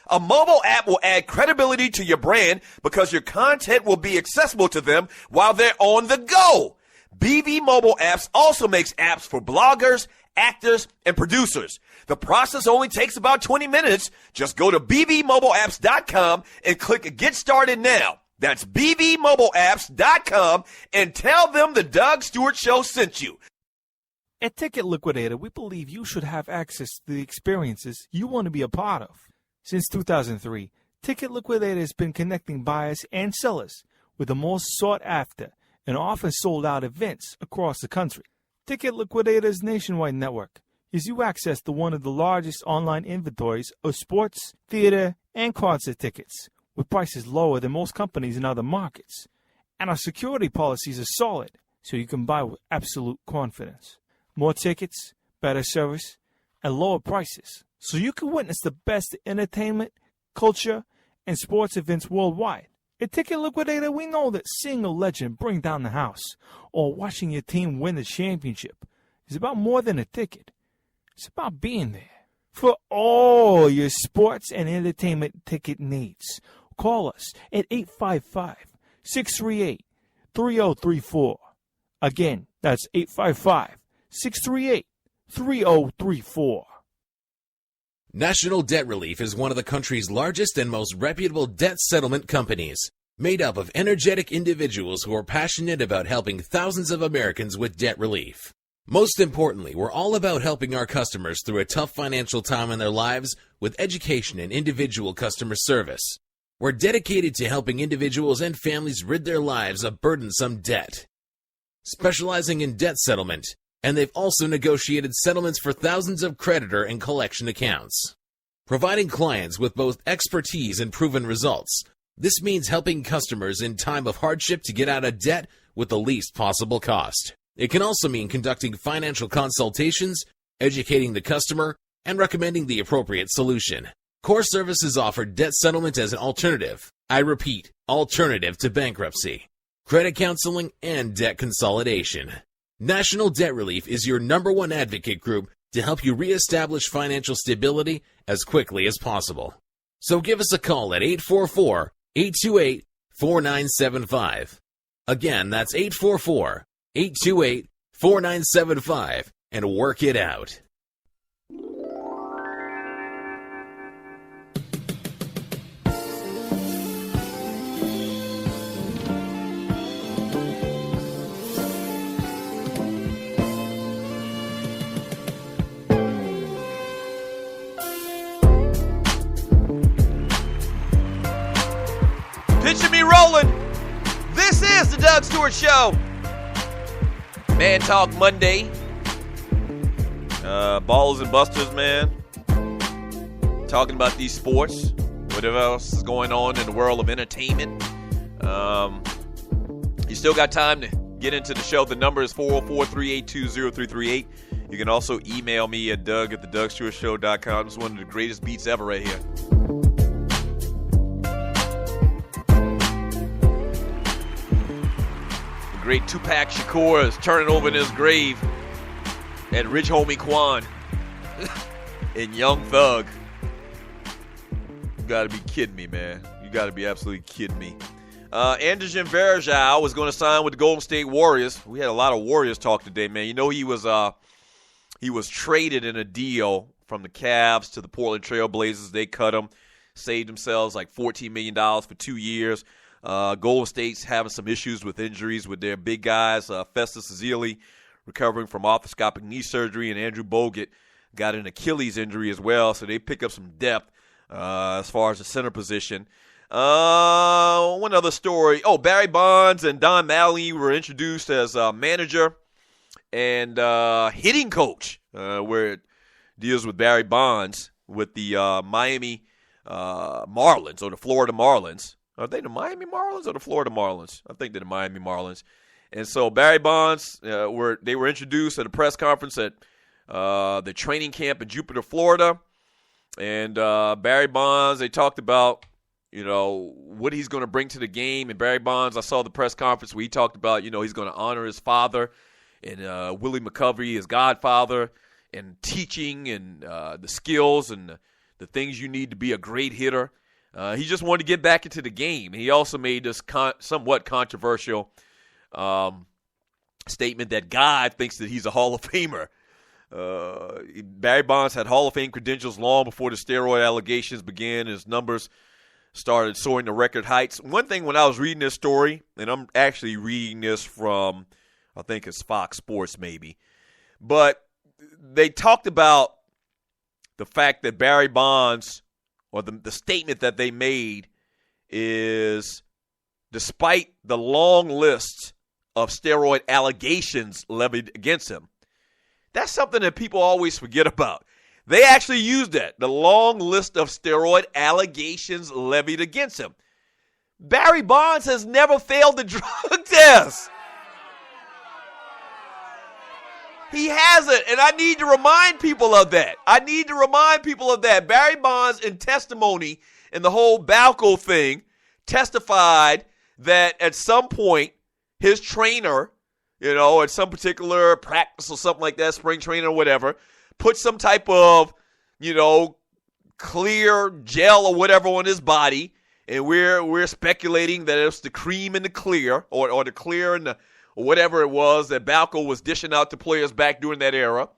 A mobile app will add credibility to your brand because your content will be accessible to them while they're on the go. BB Mobile Apps also makes apps for bloggers, actors, and producers. The process only takes about 20 minutes. Just go to bbmobileapps.com and click Get Started Now. That's bbmobileapps.com and tell them the Doug Stewart Show sent you. At Ticket Liquidator, we believe you should have access to the experiences you want to be a part of. Since 2003, Ticket Liquidator has been connecting buyers and sellers with the most sought-after and often sold-out events across the country. Ticket Liquidator's nationwide network gives you access to one of the largest online inventories of sports, theater, and concert tickets, with prices lower than most companies in other markets. And our security policies are solid, so you can buy with absolute confidence. More tickets, better service, and lower prices, so you can witness the best entertainment, culture, and sports events worldwide. At Ticket Liquidator, we know that seeing a legend bring down the house or watching your team win the championship is about more than a ticket. It's about being there. For all your sports and entertainment ticket needs, call us at 855-638-3034. Again, that's 855-638-3034. National Debt Relief is one of the country's largest and most reputable debt settlement companies, made up of energetic individuals who are passionate about helping thousands of Americans with debt relief. Most importantly, we're all about helping our customers through a tough financial time in their lives with education and individual customer service. We're dedicated to helping individuals and families rid their lives of burdensome debt, specializing in debt settlement, and they've also negotiated settlements for thousands of creditor and collection accounts. Providing clients with both expertise and proven results, this means helping customers in time of hardship to get out of debt with the least possible cost. It can also mean conducting financial consultations, educating the customer, and recommending the appropriate solution. Core Services offer debt settlement as an alternative. I repeat, alternative to bankruptcy, credit counseling, and debt consolidation. National Debt Relief is your #1 advocate group to help you reestablish financial stability as quickly as possible. So give us a call at 844-828-4975. Again, that's 844-828-4975 and work it out. Picture me rolling. This is the Doug Stewart Show. Man Talk Monday. Ballers and Busters, man. Talking about these sports. Whatever else is going on in the world of entertainment. You still got time to get into the show. The number is 404-382-0338. You can also email me at doug@thedugstewartshow.com. It's one of the greatest beats ever right here. Great Tupac Shakur is turning over in his grave at Rich Homie Quan and Young Thug. You gotta be kidding me, man. You gotta be absolutely kidding me. Anderson Varejao was going to sign with the Golden State Warriors. We had a lot of Warriors talk today, man. You know he was traded in a deal from the Cavs to the Portland Trail Blazers. They cut him, saved themselves like $14 million for 2 years. Golden State's having some issues with injuries with their big guys. Festus Ezeli recovering from arthroscopic knee surgery, and Andrew Bogut got an Achilles injury as well. So they pick up some depth as far as the center position. One other story. Oh, Barry Bonds and Don Mattingly were introduced as manager and hitting coach, where it deals with Barry Bonds with the Miami Marlins or the Florida Marlins. Are they the Miami Marlins or the Florida Marlins? I think they're the Miami Marlins. And so Barry Bonds were introduced at a press conference at the training camp in Jupiter, Florida. And Barry Bonds, they talked about, what he's going to bring to the game. And Barry Bonds, I saw the press conference where he talked about, he's going to honor his father and Willie McCovey, his godfather, and teaching and the skills and the things you need to be a great hitter. He just wanted to get back into the game. He also made this somewhat controversial statement that God thinks that he's a Hall of Famer. Barry Bonds had Hall of Fame credentials long before the steroid allegations began. His numbers started soaring to record heights. One thing when I was reading this story, and I'm actually reading this from, I think it's Fox Sports maybe, but they talked about the fact that Barry Bonds, or the statement that they made is, despite the long list of steroid allegations levied against him, that's something that people always forget about. They actually used that, the long list of steroid allegations levied against him. Barry Bonds has never failed the drug test. He hasn't, and I need to remind people of that. Barry Bonds, in testimony in the whole Balco thing, testified that at some point his trainer, at some particular practice or something like that, spring training or whatever, put some type of, clear gel or whatever on his body, and we're speculating that it's the cream in the clear, or the clear and the, or whatever it was that Balco was dishing out to players back during that era.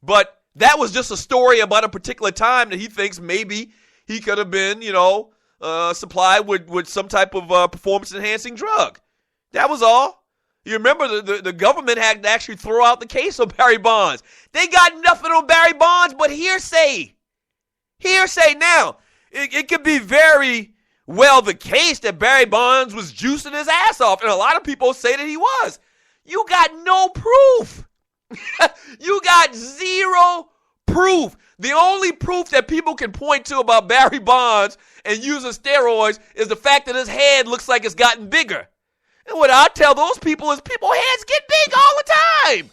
But that was just a story about a particular time that he thinks maybe he could have been, supplied with some type of performance-enhancing drug. That was all. You remember the government had to actually throw out the case on Barry Bonds. They got nothing on Barry Bonds but hearsay. Hearsay. Now, it could be very well the case that Barry Bonds was juicing his ass off, and a lot of people say that he was. You got no proof. You got zero proof. The only proof that people can point to about Barry Bonds and using steroids is the fact that his head looks like it's gotten bigger. And what I tell those people is people's heads get big all the time.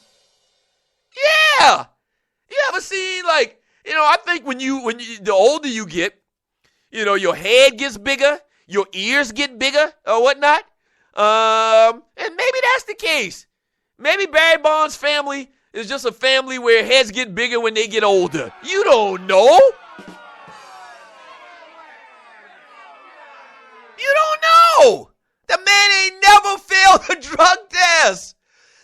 Yeah. You ever seen, I think when you the older you get, your head gets bigger, your ears get bigger or whatnot. And maybe that's the case. Maybe Barry Bonds' family is just a family where heads get bigger when they get older. You don't know. You don't know. The man ain't never failed a drug test.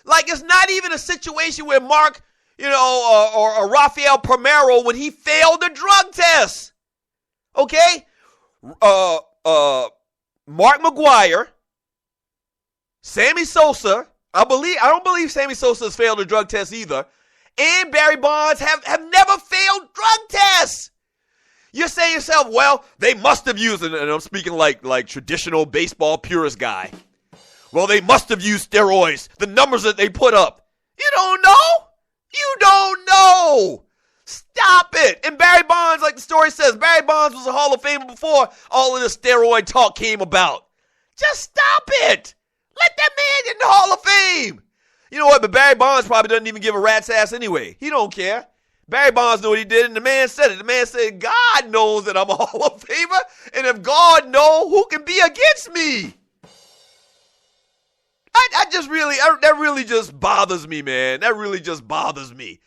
It's not even a situation where Mark, or Rafael Palmeiro, when he failed a drug test. Okay? Mark McGwire, Sammy Sosa, I don't believe Sammy Sosa has failed a drug test either, and Barry Bonds have never failed drug tests. You're saying to yourself, well, they must have used it, and I'm speaking like traditional baseball purist guy. Well, they must have used steroids, the numbers that they put up. You don't know? You don't know. Stop it. And Barry Bonds, like the story says, Barry Bonds was a Hall of Famer before all of this steroid talk came about. Just stop it. Let that man get in the Hall of Fame. You know what? But Barry Bonds probably doesn't even give a rat's ass anyway. He don't care. Barry Bonds knew what he did, and the man said it. The man said, God knows that I'm a Hall of Famer, and if God knows, who can be against me? That really just bothers me, man. That really just bothers me.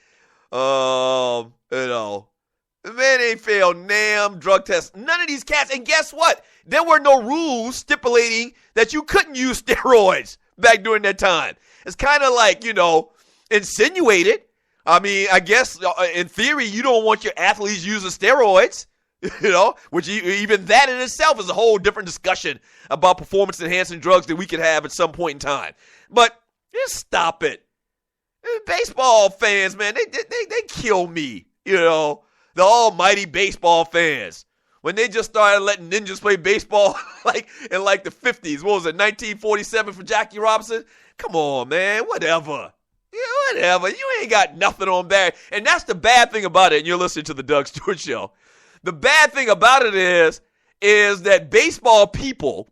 The man ain't failed NAM, drug tests, none of these cats. And guess what? There were no rules stipulating that you couldn't use steroids back during that time. It's kind of like, insinuated. I mean, I guess in theory, you don't want your athletes using steroids, which even that in itself is a whole different discussion about performance-enhancing drugs that we could have at some point in time. But just stop it. Baseball fans, man, they kill me, the almighty baseball fans. When they just started letting ninjas play baseball in the 50s. What was it, 1947 for Jackie Robinson? Come on, man, whatever. Yeah, whatever. You ain't got nothing on Barry. And that's the bad thing about it, and you're listening to the Doug Stewart Show. The bad thing about it is that baseball people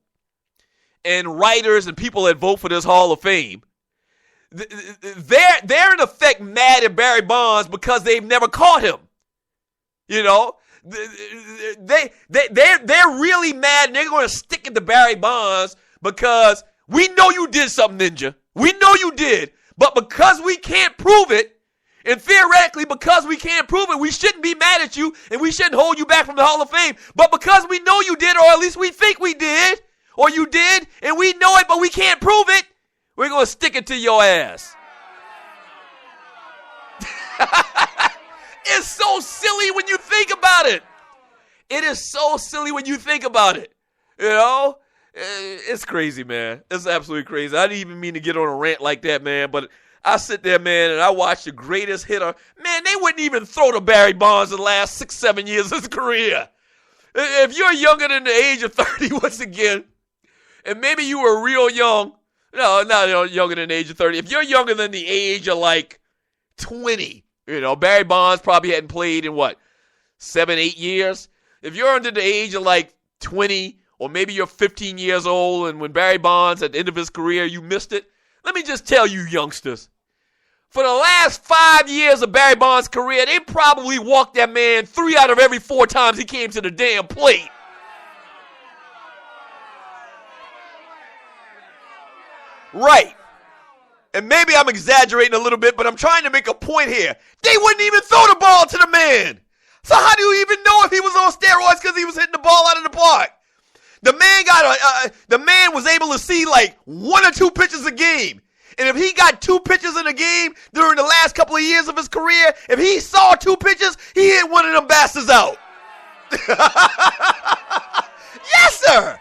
and writers and people that vote for this Hall of Fame, they're in effect mad at Barry Bonds because they've never caught him. You know, they're really mad, and they're going to stick it to Barry Bonds because we know you did something, Ninja. We know you did, but because we can't prove it, and theoretically because we can't prove it, we shouldn't be mad at you, and we shouldn't hold you back from the Hall of Fame. But because we know you did, or at least we think we did, or you did, and we know it, but we can't prove it, we're going to stick it to your ass. It's so silly when you think about it. It is so silly when you think about it. You know? It's crazy, man. It's absolutely crazy. I didn't even mean to get on a rant like that, man, but I sit there, man, and I watch the greatest hitter. Man, they wouldn't even throw to Barry Bonds in the last 6-7 years of his career. If you're younger than the age of 30, once again, and maybe you were real young, no, not younger than the age of 30. If you're younger than the age of, like, 20, you know, Barry Bonds probably hadn't played in, 7-8 years? If you're under the age of, 20, or maybe you're 15 years old, and when Barry Bonds, at the end of his career, you missed it, let me just tell you, youngsters, for the last 5 years of Barry Bonds' career, they probably walked that man 3 out of every 4 times he came to the damn plate. Right. And maybe I'm exaggerating a little bit, but I'm trying to make a point here. They wouldn't even throw the ball to the man. So how do you even know if he was on steroids because he was hitting the ball out of the park? The man was able to see 1 or 2 pitches a game. And if he got 2 pitches in a game during the last couple of years of his career, if he saw 2 pitches, he hit one of them bastards out. Yes, sir.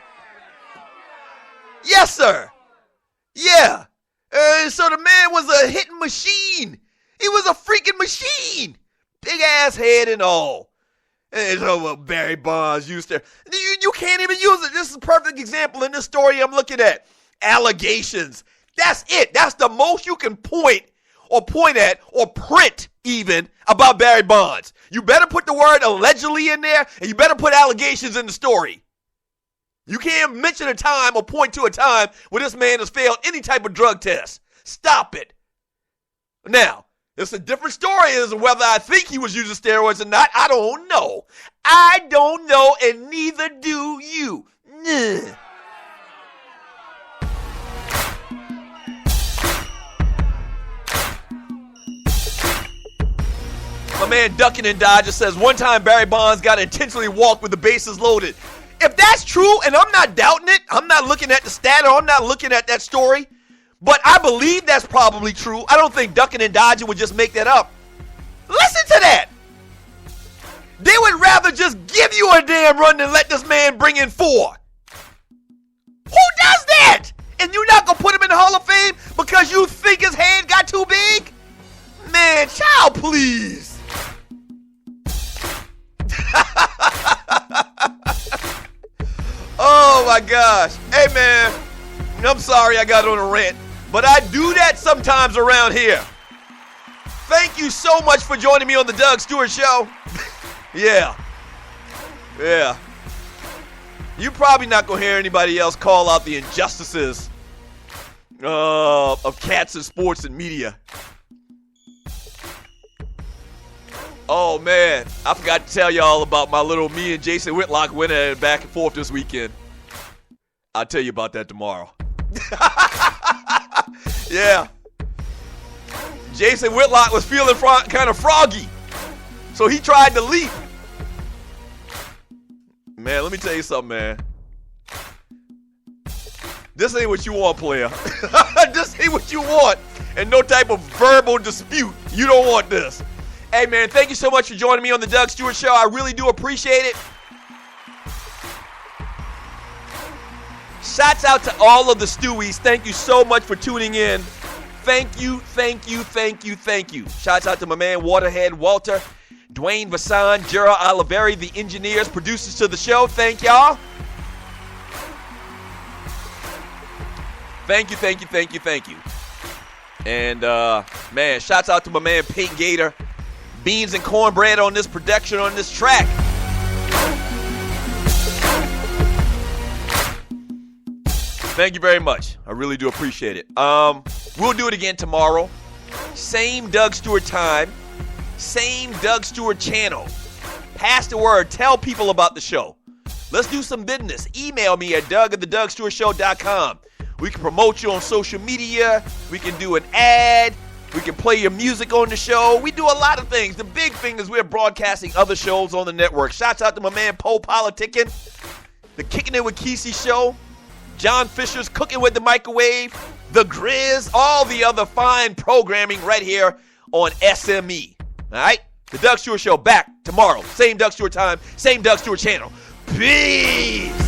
Yes, sir. Yeah. So the man was a hitting machine. He was a freaking machine. Big ass head and all. And so Barry Bonds used to. You can't even use it. This is a perfect example in this story I'm looking at. Allegations. That's it. That's the most you can point at or print even about Barry Bonds. You better put the word allegedly in there, and you better put allegations in the story. You can't mention a time or point to a time where this man has failed any type of drug test. Stop it. Now, it's a different story as to whether I think he was using steroids or not. I don't know. I don't know, and neither do you. Nah. My man Duckin' and Dodger says, one time Barry Bonds got intentionally walked with the bases loaded. If that's true, and I'm not doubting it, I'm not looking at the stat or I'm not looking at that story, but I believe that's probably true. I don't think Duckin' and Dodger would just make that up. Listen to that. They would rather just give you a damn run than let this man bring in 4. Who does that? And you're not going to put him in the Hall of Fame because you think his head got too big? Man, child, please. Oh my gosh. Hey man, I'm sorry I got on a rant, but I do that sometimes around here. Thank you so much for joining me on the Doug Stewart Show. Yeah. You're probably not going to hear anybody else call out the injustices of cats in sports and media. Oh, man. I forgot to tell y'all about my little me and Jason Whitlock went at it back and forth this weekend. I'll tell you about that tomorrow. Yeah. Jason Whitlock was feeling kind of froggy, so he tried to leap. Man, let me tell you something, man. This ain't what you want, player. This ain't what you want. And no type of verbal dispute. You don't want this. Hey, man, thank you so much for joining me on the Doug Stewart Show. I really do appreciate it. Shouts out to all of the Stewies. Thank you so much for tuning in. Thank you. Shouts out to my man, Waterhead Walter, Dwayne Vassan, Gerald Oliveri, the engineers, producers to the show. Thank y'all. Thank you. And, man, shouts out to my man, Pink Gator. Beans and cornbread on this production, on this track. Thank you very much. I really do appreciate it. We'll do it again tomorrow. Same Doug Stewart time. Same Doug Stewart channel. Pass the word. Tell people about the show. Let's do some business. Email me at doug@thedougstewartshow.com. We can promote you on social media. We can do an ad. We can play your music on the show. We do a lot of things. The big thing is we're broadcasting other shows on the network. Shouts out to my man Poe Politicking, the Kicking It with Kesey show, John Fisher's Cooking with the Microwave, The Grizz, all the other fine programming right here on SME. All right? The Doug Stewart Show back tomorrow. Same Doug Stewart time, same Doug Stewart channel. Peace!